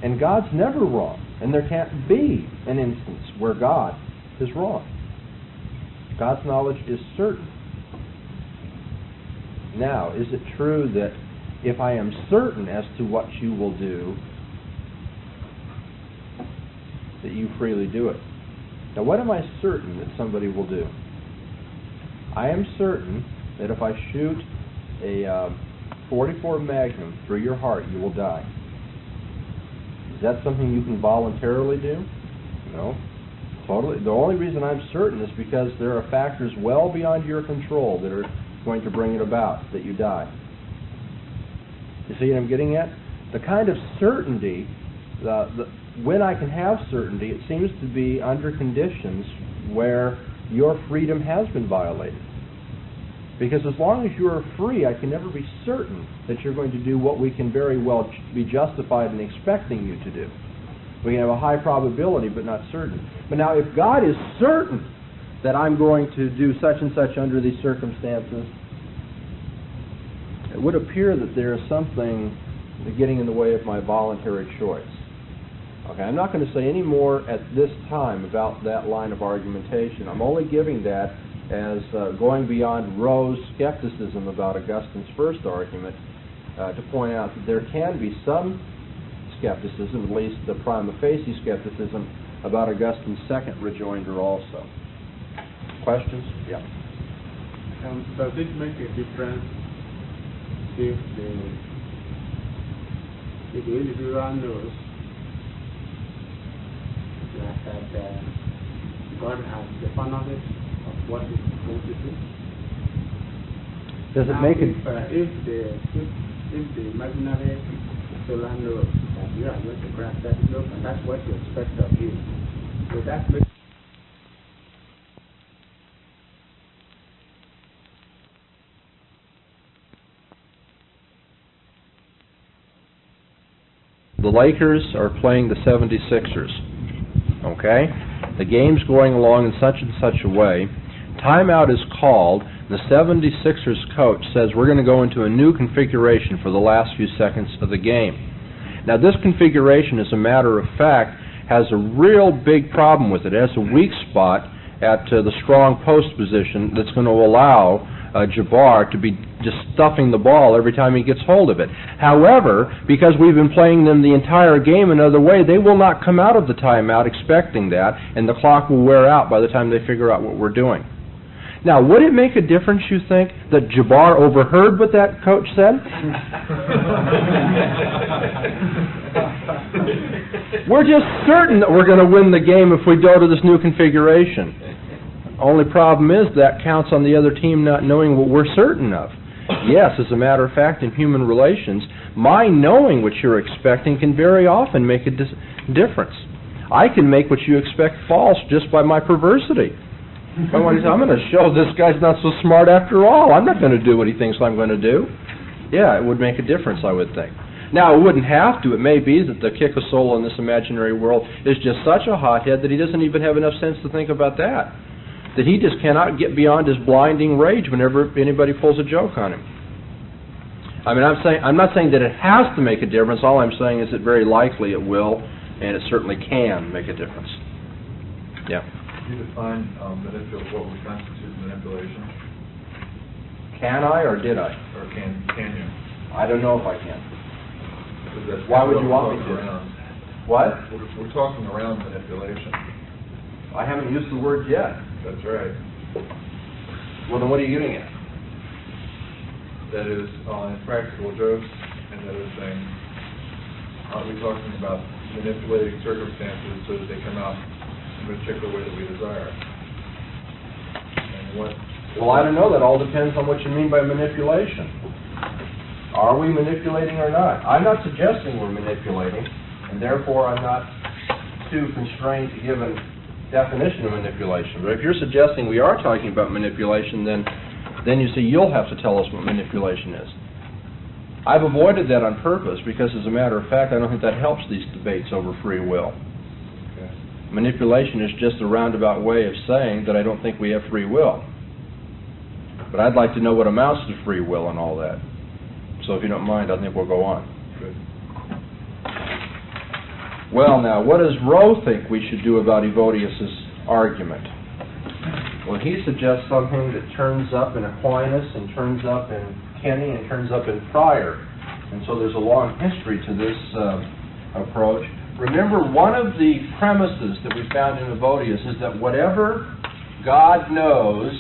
And God's never wrong. And there can't be an instance where God is wrong. God's knowledge is certain. Now, is it true that if I am certain as to what you will do, that you freely do it? Now, what am I certain that somebody will do? I am certain that if I shoot a 44 Magnum through your heart, you will die. Is that something you can voluntarily do? No. Totally. The only reason I'm certain is because there are factors well beyond your control that are going to bring it about, that you die. You see what I'm getting at? The kind of certainty, when I can have certainty, it seems to be under conditions where your freedom has been violated. Because as long as you are free, I can never be certain that you're going to do what we can very well be justified in expecting you to do. We can have a high probability, but not certain. But now, if God is certain that I'm going to do such and such under these circumstances, it would appear that there is something getting in the way of my voluntary choice. Okay, I'm not going to say any more at this time about that line of argumentation. I'm only giving that as going beyond Rowe's skepticism about Augustine's first argument to point out that there can be some skepticism, at least the prima facie skepticism, about Augustine's second rejoinder also. Questions? Yeah. Does it make a difference if the individual knows that God has the knowledge of what he's going to do? Does it make it? If think the imaginary solar node that you are going to grasp that node, and that's what you expect of him. So that makes the Lakers are playing the 76ers, okay? The game's going along in such and such a way. Timeout is called. The 76ers coach says we're going to go into a new configuration for the last few seconds of the game. Now, this configuration, as a matter of fact, has a real big problem with it. It has a weak spot at the strong post position that's going to allow Jabbar to be just stuffing the ball every time he gets hold of it. However, because we've been playing them the entire game another way, they will not come out of the timeout expecting that, and the clock will wear out by the time they figure out what we're doing. Now, would it make a difference, you think, that Jabbar overheard what that coach said? We're just certain that we're going to win the game if we go to this new configuration. Only problem is that counts on the other team not knowing what we're certain of. Yes, as a matter of fact, in human relations, my knowing what you're expecting can very often make a difference. I can make what you expect false just by my perversity. I'm going to show this guy's not so smart after all. I'm not going to do what he thinks I'm going to do. Yeah, it would make a difference, I would think. Now, it wouldn't have to. It may be that the Kikosolo in this imaginary world is just such a hothead that he doesn't even have enough sense to think about that. That he just cannot get beyond his blinding rage whenever anybody pulls a joke on him. I mean, I'm not saying that it has to make a difference. All I'm saying is that very likely it will, and it certainly can make a difference. Yeah. Can you define what would constitute manipulation? Can I or did I? Or can you? I don't know if I can. That's Why would you want me to? What? We're talking around manipulation. I haven't used the word yet. That's right. Well, then what are you getting at? That is practical jokes and other things. Aren't we talking about manipulating circumstances so that they come out in a particular way that we desire? And what? Well, I don't know. That all depends on what you mean by manipulation. Are we manipulating or not? I'm not suggesting we're manipulating, and therefore I'm not too constrained to give a definition of manipulation. But if you're suggesting we are talking about manipulation, then you see you'll have to tell us what manipulation is. I've avoided that on purpose because, as a matter of fact, I don't think that helps these debates over free will. Okay. Manipulation is just a roundabout way of saying that I don't think we have free will. But I'd like to know what amounts to free will and all that. So if you don't mind, I think we'll go on. Good. Well, now, what does Rowe think we should do about Evodius' argument? Well, he suggests something that turns up in Aquinas and turns up in Kenny and turns up in Pryor. And so there's a long history to this approach. Remember, one of the premises that we found in Evodius is that whatever God knows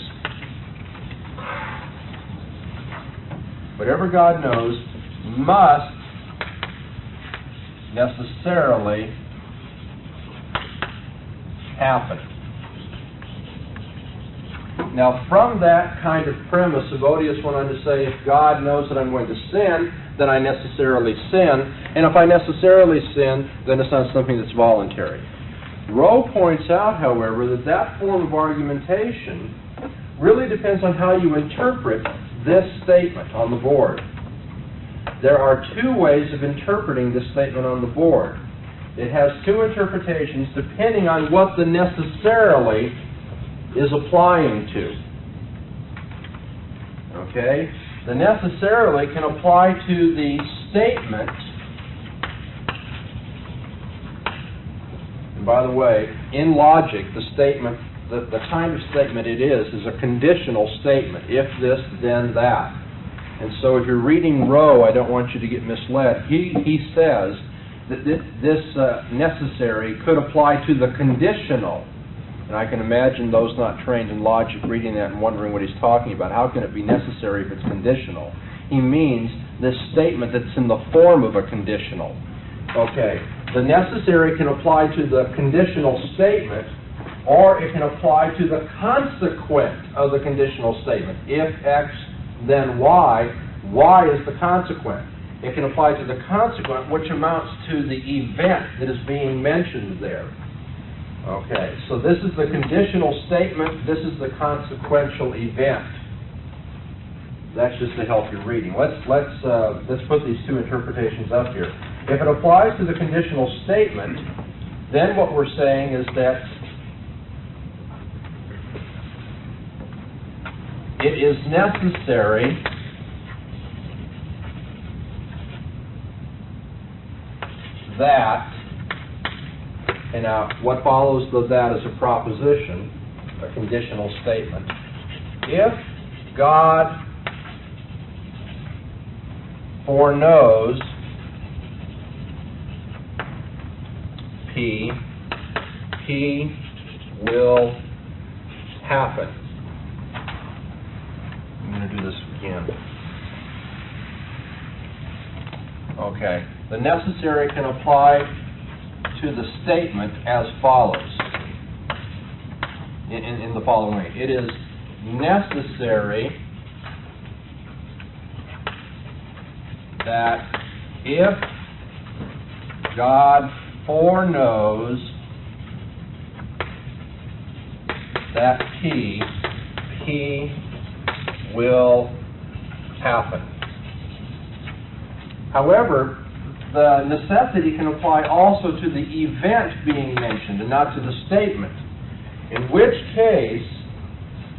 must necessarily happen. Now, from that kind of premise, Evodius went on to say, if God knows that I'm going to sin, then I necessarily sin. And if I necessarily sin, then it's not something that's voluntary. Rowe points out, however, that that form of argumentation really depends on how you interpret this statement on the board. There are two ways of interpreting this statement on the board. It has two interpretations depending on what the necessarily is applying to. Okay? The necessarily can apply to the statement. And by the way, in logic, the statement, the kind of statement it is a conditional statement. If this, then that. And so if you're reading Rowe, I don't want you to get misled. He says that this necessary could apply to the conditional. And I can imagine those not trained in logic reading that and wondering what he's talking about. How can it be necessary if it's conditional? He means this statement that's in the form of a conditional. Okay, the necessary can apply to the conditional statement, or it can apply to the consequent of the conditional statement. If X, then Y. Y is the consequent. It can apply to the consequent, which amounts to the event that is being mentioned there. Okay, so this is the conditional statement, this is the consequential event. That's just to help your reading. Let's put these two interpretations up here. If it applies to the conditional statement, then what we're saying is that it is necessary that, and now what follows the that is a proposition, a conditional statement. If God foreknows P, P will happen. I'm going to do this again. Okay. The necessary can apply to the statement as follows. In the following way. It is necessary that if God foreknows that P will happen. However, the necessity can apply also to the event being mentioned and not to the statement. In which case,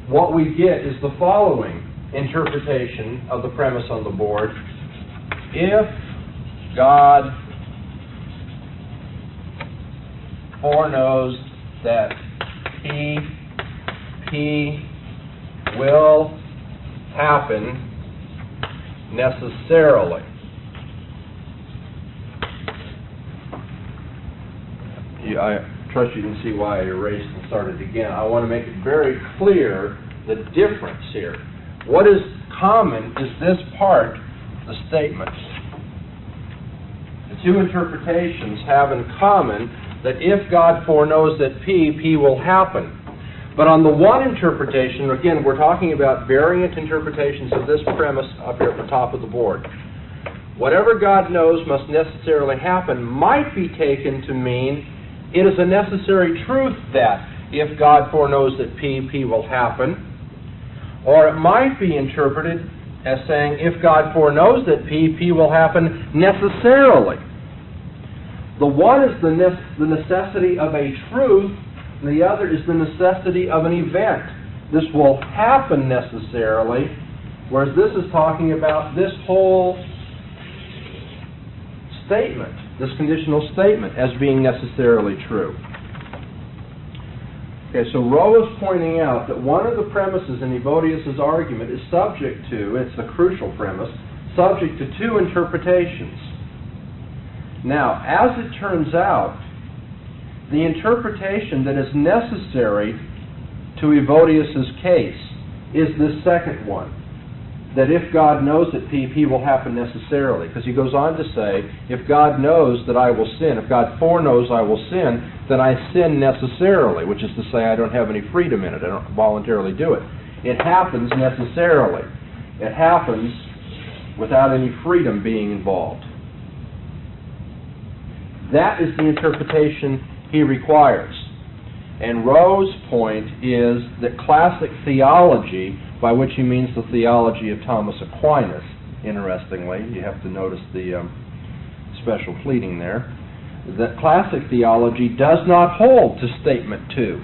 what we get is the following interpretation of the premise on the board. If God foreknows that P will happen necessarily. I trust you can see why I erased and started again. I want to make it very clear the difference here. What is common is this part, the statement. The two interpretations have in common that if God foreknows that P will happen. But on the one interpretation, again, we're talking about variant interpretations of this premise up here at the top of the board. Whatever God knows must necessarily happen might be taken to mean it is a necessary truth that if God foreknows that P will happen. Or it might be interpreted as saying if God foreknows that P will happen necessarily. The one is the necessity of a truth, and the other is the necessity of an event. This will happen necessarily, whereas this is talking about this whole statement, this conditional statement, as being necessarily true. Okay, so Rowe is pointing out that one of the premises in Evodius' argument is subject to, it's the crucial premise, subject to two interpretations. Now, as it turns out, the interpretation that is necessary to Evodius' case is this second one, that if God knows that P will happen necessarily, because he goes on to say, if God knows that I will sin, if God foreknows I will sin, then I sin necessarily, which is to say I don't have any freedom in it, I don't voluntarily do it. It happens necessarily. It happens without any freedom being involved. That is the interpretation he requires. And Rowe's point is that classic theology, by which he means the theology of Thomas Aquinas, interestingly, you have to notice the special pleading there, that classic theology does not hold to statement 2.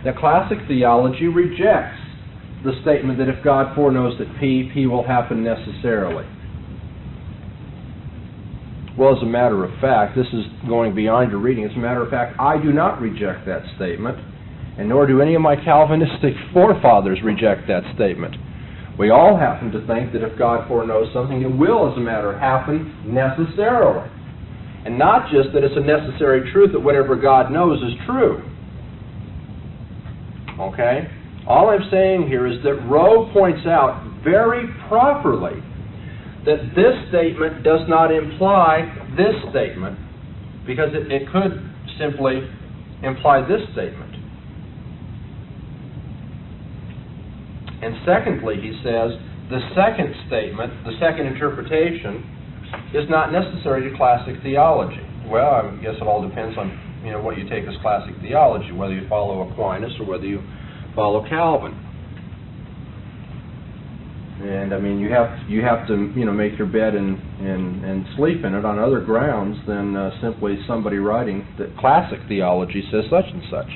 That classic theology rejects the statement that if God foreknows that P will happen necessarily. Well, as a matter of fact, this is going beyond your reading. As a matter of fact, I do not reject that statement, and nor do any of my Calvinistic forefathers reject that statement. We all happen to think that if God foreknows something, it will, as a matter, happen necessarily. And not just that it's a necessary truth that whatever God knows is true. Okay? All I'm saying here is that Rowe points out very properly that this statement does not imply this statement, because it could simply imply this statement. And secondly, he says, the second statement, the second interpretation, is not necessary to classic theology. Well, I guess it all depends on what you take as classic theology, whether you follow Aquinas or whether you follow Calvin. And I mean, you have to make your bed and sleep in it on other grounds than simply somebody writing that classic theology says such and such.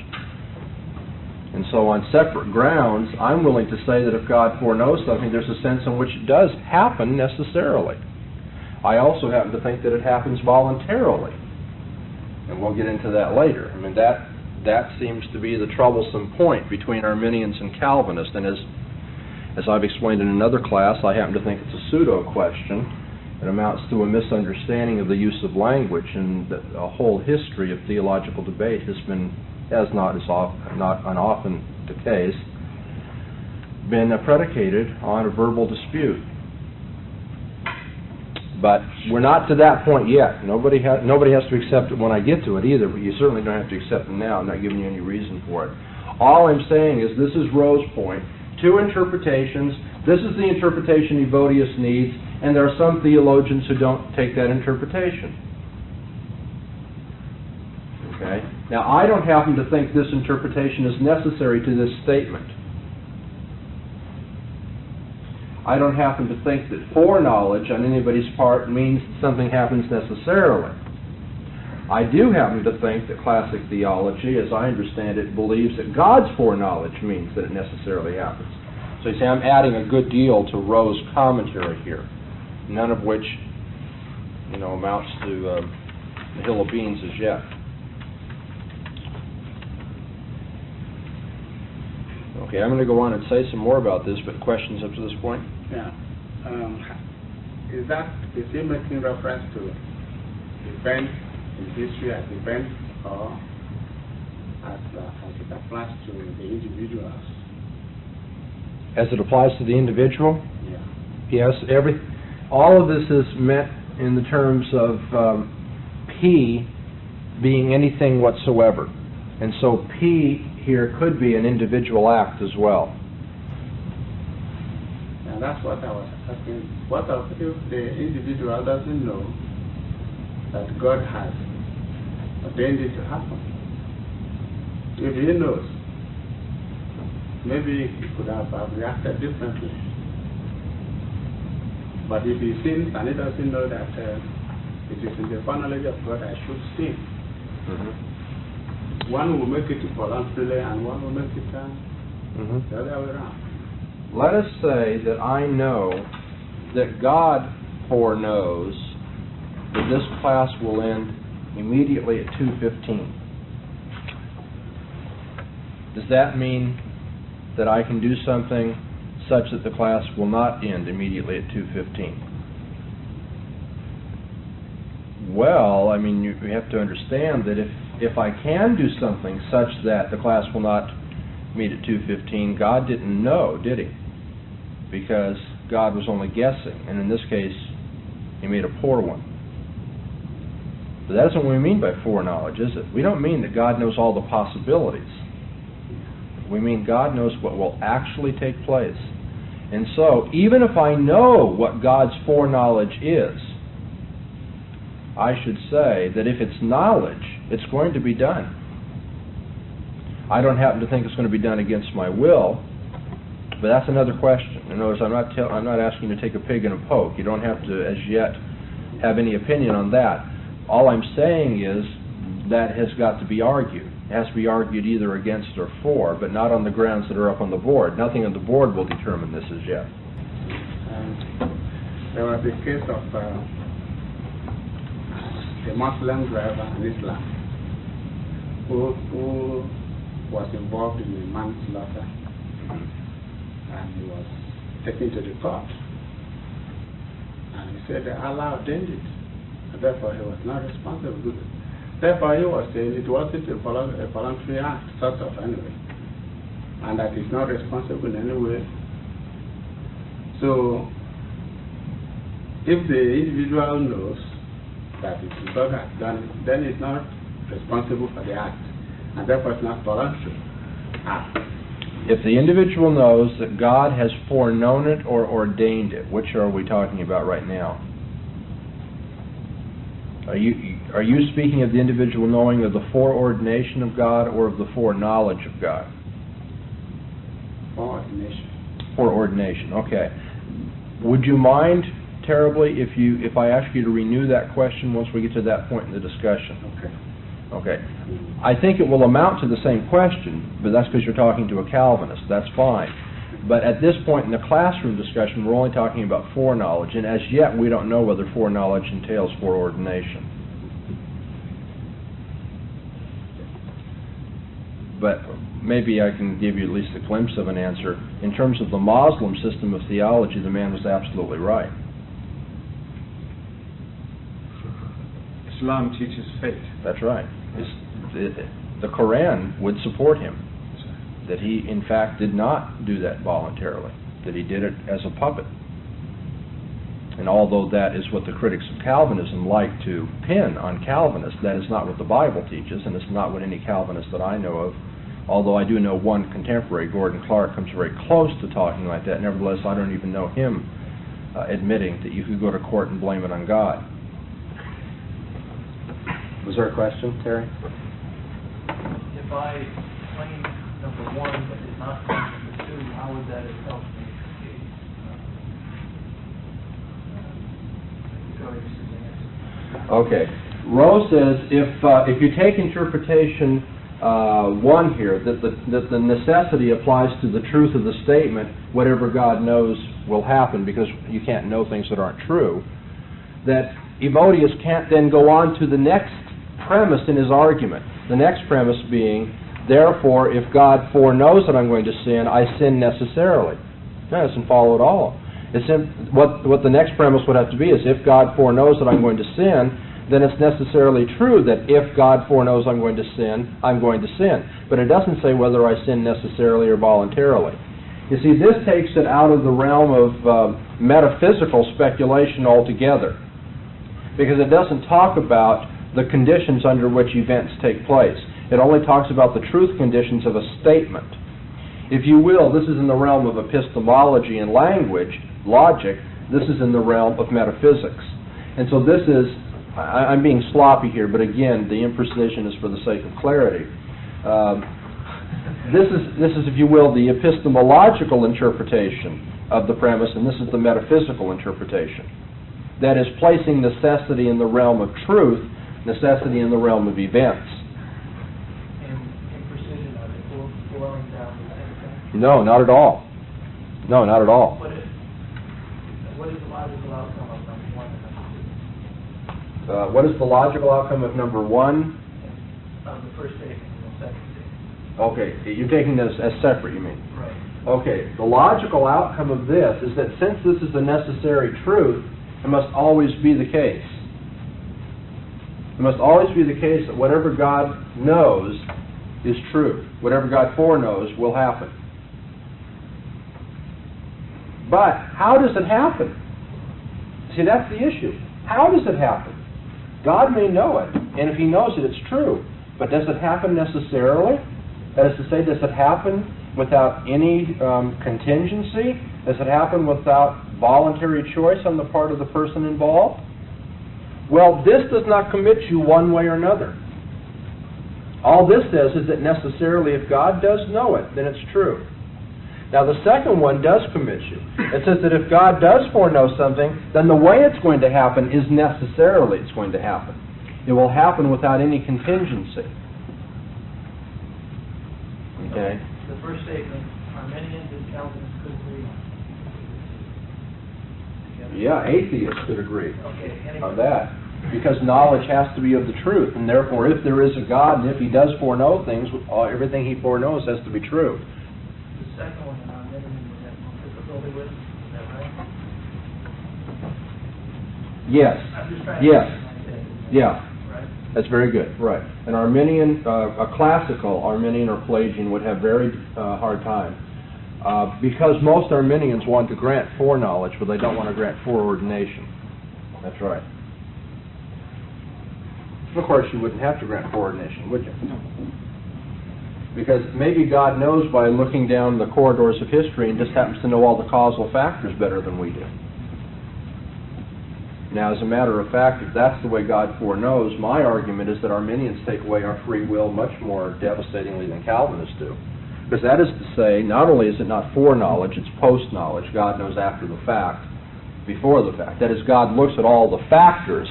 And so on separate grounds, I'm willing to say that if God foreknows something, there's a sense in which it does happen necessarily. I also happen to think that it happens voluntarily. And we'll get into that later. I mean, that seems to be the troublesome point between Arminians and Calvinists. And as I've explained in another class, I happen to think it's a pseudo-question. It amounts to a misunderstanding of the use of language, and a whole history of theological debate has not often the case, been predicated on a verbal dispute. But we're not to that point yet. Nobody has to accept it when I get to it either, but you certainly don't have to accept it now. I'm not giving you any reason for it. All I'm saying is this is Rowe's point. Two interpretations. This is the interpretation Evodius needs, and there are some theologians who don't take that interpretation. Okay? Now, I don't happen to think this interpretation is necessary to this statement. I don't happen to think that foreknowledge on anybody's part means something happens necessarily. I do happen to think that classic theology, as I understand it, believes that God's foreknowledge means that it necessarily happens. So you see, I'm adding a good deal to Rowe's commentary here, none of which, amounts to the hill of beans as yet. Okay, I'm going to go on and say some more about this, but questions up to this point? Yeah. Is he making reference to events in history as events, or as it applies to the individuals? As it applies to the individual? Yeah. Yes, all of this is meant in the terms of P being anything whatsoever. And so P here could be an individual act as well. And that's what I was asking. What if the individual doesn't know that God has ordained it to happen? If he knows, maybe he could have reacted differently. But if he sins and he doesn't know that it is in the foreknowledge of God I should sin, one will make it voluntarily and one will make it the other way around. Let us say that I know that God foreknows that this class will end immediately at 2:15. Does that mean that I can do something such that the class will not end immediately at 2:15? Well, I mean, you have to understand that if I can do something such that the class will not meet at 2:15, God didn't know, did he? Because God was only guessing, and in this case, he made a poor one. But that isn't what we mean by foreknowledge, is it? We don't mean that God knows all the possibilities. We mean God knows what will actually take place. And so, even if I know what God's foreknowledge is, I should say that if it's knowledge, it's going to be done. I don't happen to think it's going to be done against my will, but that's another question. In other words, I'm not asking you to take a pig in a poke. You don't have to, as yet, have any opinion on that. All I'm saying is that has got to be argued. It has to be argued either against or for, but not on the grounds that are up on the board. Nothing on the board will determine this as yet. There was a case of a Muslim driver in Islam who was involved in a manslaughter, and he was taken to the court. And he said that Allah ordained it, and therefore he was not responsible. Therefore he was saying it wasn't a voluntary act, sort of, anyway, and that he's not responsible in any way. So, if the individual knows that God has done it, then he's not responsible for the act, and therefore it's not voluntary act. If the individual knows that God has foreknown it or ordained it, which are we talking about right now? Are you speaking of the individual knowing of the foreordination of God or of the foreknowledge of God? Foreordination. Foreordination, okay. Would you mind terribly if I ask you to renew that question once we get to that point in the discussion? Okay. Okay. I think it will amount to the same question, but that's because you're talking to a Calvinist. That's fine. But at this point in the classroom discussion, we're only talking about foreknowledge, and as yet we don't know whether foreknowledge entails foreordination. But maybe I can give you at least a glimpse of an answer. In terms of the Muslim system of theology, the man was absolutely right. Islam teaches fate. That's right. The Quran would support him, that he in fact did not do that voluntarily, that he did it as a puppet. And although that is what the critics of Calvinism like to pin on Calvinists, that is not what the Bible teaches, and it's not what any Calvinist that I know of, although I do know one contemporary, Gordon Clark, comes very close to talking like that. Nevertheless, I don't even know him admitting that you could go to court and blame it on God. Was there a question, Terry? If I claim number one but did not claim number two, how would that have helped me? Okay. Rowe says if you take interpretation one here, that the necessity applies to the truth of the statement, whatever God knows will happen, because you can't know things that aren't true, that Evodius can't then go on to the next premise in his argument. The next premise being, therefore, if God foreknows that I'm going to sin, I sin necessarily. That doesn't follow at all. What the next premise would have to be is, if God foreknows that I'm going to sin, then it's necessarily true that if God foreknows I'm going to sin, I'm going to sin. But it doesn't say whether I sin necessarily or voluntarily. You see, this takes it out of the realm of metaphysical speculation altogether, because it doesn't talk about the conditions under which events take place. It only talks about the truth conditions of a statement. If you will, this is in the realm of epistemology and language, logic. This is in the realm of metaphysics. And so this is, I'm being sloppy here, but again, the imprecision is for the sake of clarity. This is, if you will, the epistemological interpretation of the premise, and this is the metaphysical interpretation. That is placing necessity in the realm of truth, necessity in the realm of events. And imprecision, are they boiling down to the same thing? No, not at all. No, not at all. What is the logical outcome of number one and number two? What is the logical outcome of number one? Of the first statement and the second statement. Okay, you're taking this as separate, you mean? Right. Okay, the logical outcome of this is that since this is a necessary truth, it must always be the case. It must always be the case that whatever God knows is true. Whatever God foreknows will happen. But how does it happen? See, that's the issue. How does it happen? God may know it, and if He knows it, it's true. But does it happen necessarily? That is to say, does it happen without any contingency? Does it happen without voluntary choice on the part of the person involved? Well, this does not commit you one way or another. All this says is that necessarily, if God does know it, then it's true. Now, the second one does commit you. It says that if God does foreknow something, then the way it's going to happen is necessarily it's going to happen. It will happen without any contingency. Okay? The first statement, Arminians and Calvinists could agree on. Yeah, atheists could agree Okay, on that. Because knowledge has to be of the truth, and therefore if there is a God, and if He does foreknow things, everything He foreknows has to be true. The second one, Arminian, would have no difficulty with, is that right? Yes. I'm just trying to Yes. understand. Yeah. Right? That's very good. Right. An Arminian, a classical Arminian or Pelagian would have very hard time. Because most Arminians want to grant foreknowledge, but they don't want to grant foreordination. That's right. Of course, you wouldn't have to grant foreordination, would you? No. Because maybe God knows by looking down the corridors of history and just happens to know all the causal factors better than we do. Now, as a matter of fact, if that's the way God foreknows, my argument is that Arminians take away our free will much more devastatingly than Calvinists do. Because that is to say, not only is it not foreknowledge, it's post-knowledge. God knows after the fact, before the fact. That is, God looks at all the factors,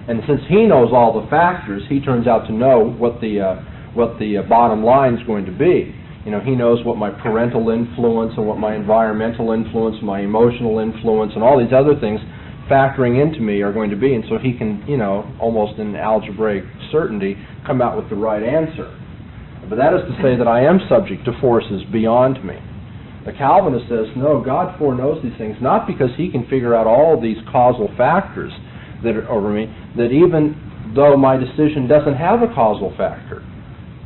and since He knows all the factors, He turns out to know what the bottom line is going to be. You know, He knows what my parental influence and what my environmental influence, my emotional influence, and all these other things factoring into me are going to be, and so He can, you know, almost in algebraic certainty, come out with the right answer. But that is to say that I am subject to forces beyond me. The Calvinist says, no, God foreknows these things, not because He can figure out all these causal factors that are over me, that even though my decision doesn't have a causal factor,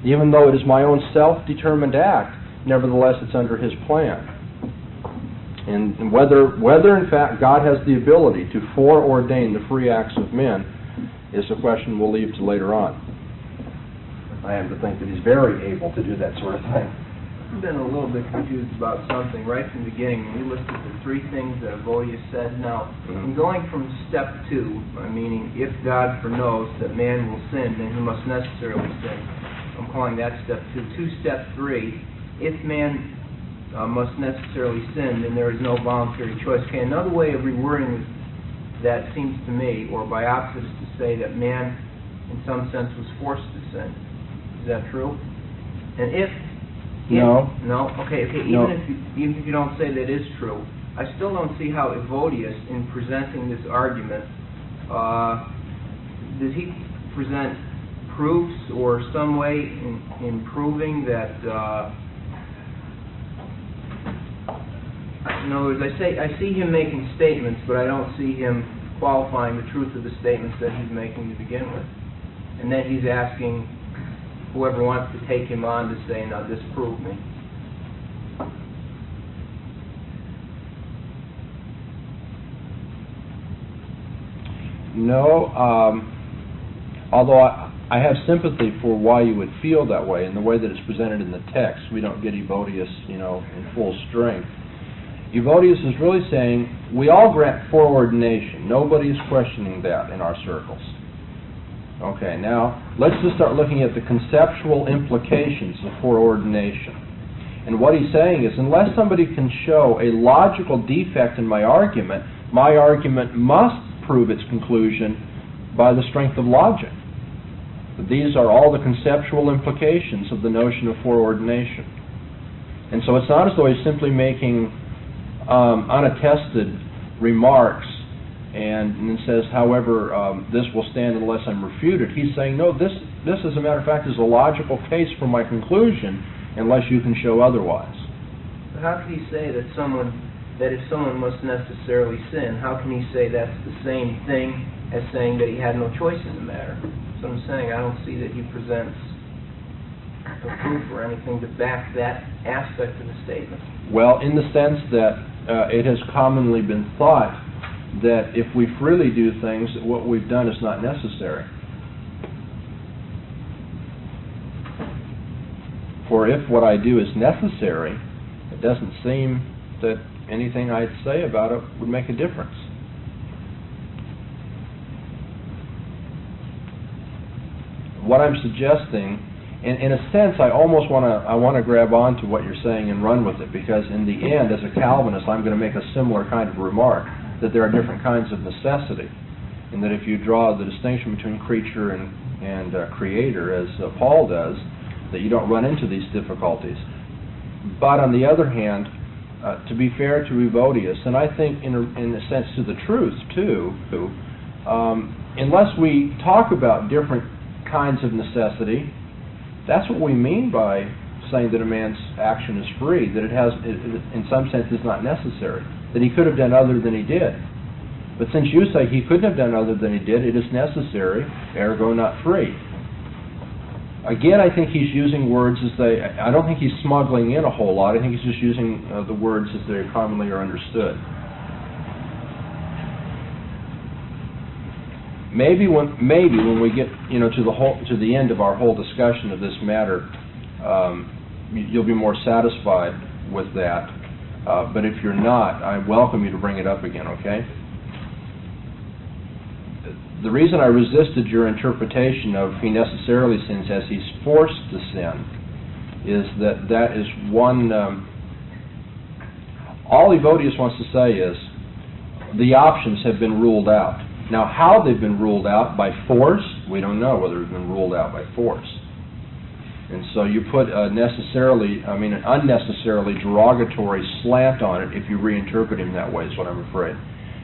even though it is my own self-determined act, nevertheless it's under His plan. And whether in fact God has the ability to foreordain the free acts of men is a question we'll leave to later on. I am to think that He's very able to do that sort of thing. I've been a little bit confused about something right from the beginning. When we listed the three things that Evodius said. Now, in going from step 2, meaning if God foreknows that man will sin, then he must necessarily sin. I'm calling that step 2. To step 3, if man must necessarily sin, then there is no voluntary choice. Okay, another way of rewording that seems to me, or by opposite, is to say that man, in some sense, was forced to sin. Is that true? And if no. Okay. No. Even if you don't say that is true, I still don't see how Evodius, in presenting this argument, does he present proofs or some way in proving that? In other words, I see him making statements, but I don't see him qualifying the truth of the statements that he's making to begin with. And then he's asking whoever wants to take him on to say, now disprove me. No, although I have sympathy for why you would feel that way and the way that it's presented in the text. We don't get Evodius, in full strength. Evodius is really saying we all grant foreordination. Nobody's questioning that in our circles. Okay, now let's just start looking at the conceptual implications of foreordination. And what he's saying is, unless somebody can show a logical defect in my argument must prove its conclusion by the strength of logic. These are all the conceptual implications of the notion of foreordination. And so it's not as though he's simply making unattested remarks and says, however, this will stand unless I'm refuted. He's saying, no, this as a matter of fact is a logical case for my conclusion unless you can show otherwise. But how can he say that if someone must necessarily sin, how can he say that's the same thing as saying that he had no choice in the matter? So I'm saying I don't see that he presents a proof or anything to back that aspect of the statement. Well, in the sense that it has commonly been thought that if we freely do things, what we've done is not necessary. For if what I do is necessary, it doesn't seem that anything I'd say about it would make a difference. What I'm suggesting, in a sense, I almost want to grab onto what you're saying and run with it, because in the end, as a Calvinist, I'm going to make a similar kind of remark, that there are different kinds of necessity, and that if you draw the distinction between creature and creator, as Paul does, that you don't run into these difficulties. But on the other hand, to be fair to Evodius, and I think in a sense to the truth too, unless we talk about different kinds of necessity, that's what we mean by saying that a man's action is free, that it has, in some sense, is not necessary, that he could have done other than he did. But since you say he couldn't have done other than he did, it is necessary, ergo not free. Again, I think he's using words I don't think he's smuggling in a whole lot. I think he's just using the words as they commonly are understood. Maybe when we get to the end of our whole discussion of this matter, you'll be more satisfied with that. But if you're not, I welcome you to bring it up again. Okay? the reason I resisted your interpretation of he necessarily sins as he's forced to sin is that is one... all Evodius wants to say is the options have been ruled out. Now, how they've been ruled out, by force, we don't know whether they've been ruled out by force. And so you put an unnecessarily derogatory slant on it if you reinterpret him that way, is what I'm afraid.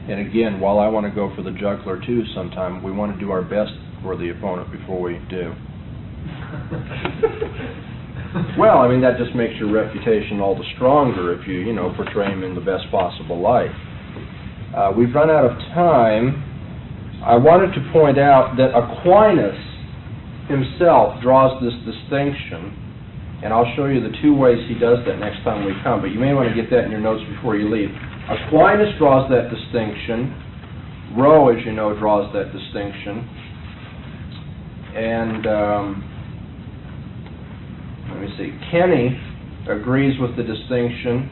And again, while I want to go for the jugular too sometime, we want to do our best for the opponent before we do. Well, I mean, that just makes your reputation all the stronger if you portray him in the best possible light. We've run out of time. I wanted to point out that Aquinas himself draws this distinction, and I'll show you the two ways he does that next time we come, but you may want to get that in your notes before you leave. Aquinas draws that distinction. Rowe, as you know, draws that distinction. And let me see, Kenny agrees with the distinction,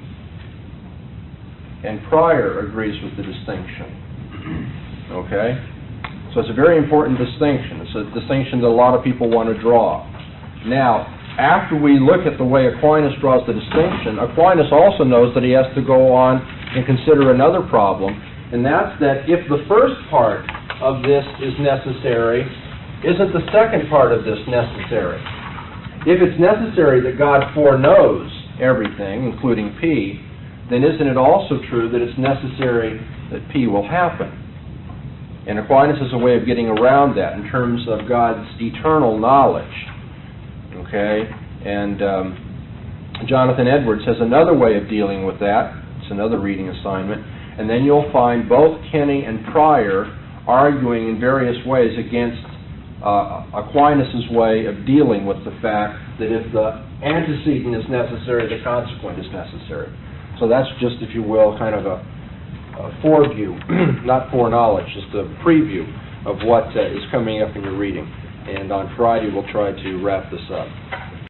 and Pryor agrees with the distinction. Okay? So it's a very important distinction. It's a distinction that a lot of people want to draw. Now, after we look at the way Aquinas draws the distinction, Aquinas also knows that he has to go on and consider another problem, and that's that if the first part of this is necessary, isn't the second part of this necessary? If it's necessary that God foreknows everything, including P, then isn't it also true that it's necessary that P will happen? And Aquinas is a way of getting around that in terms of God's eternal knowledge. Okay? And Jonathan Edwards has another way of dealing with that. It's another reading assignment. And then you'll find both Kenny and Pryor arguing in various ways against Aquinas' way of dealing with the fact that if the antecedent is necessary, the consequent is necessary. So that's just, if you will, kind of a foreview, not foreknowledge, just a preview of what is coming up in your reading. And on Friday we'll try to wrap this up.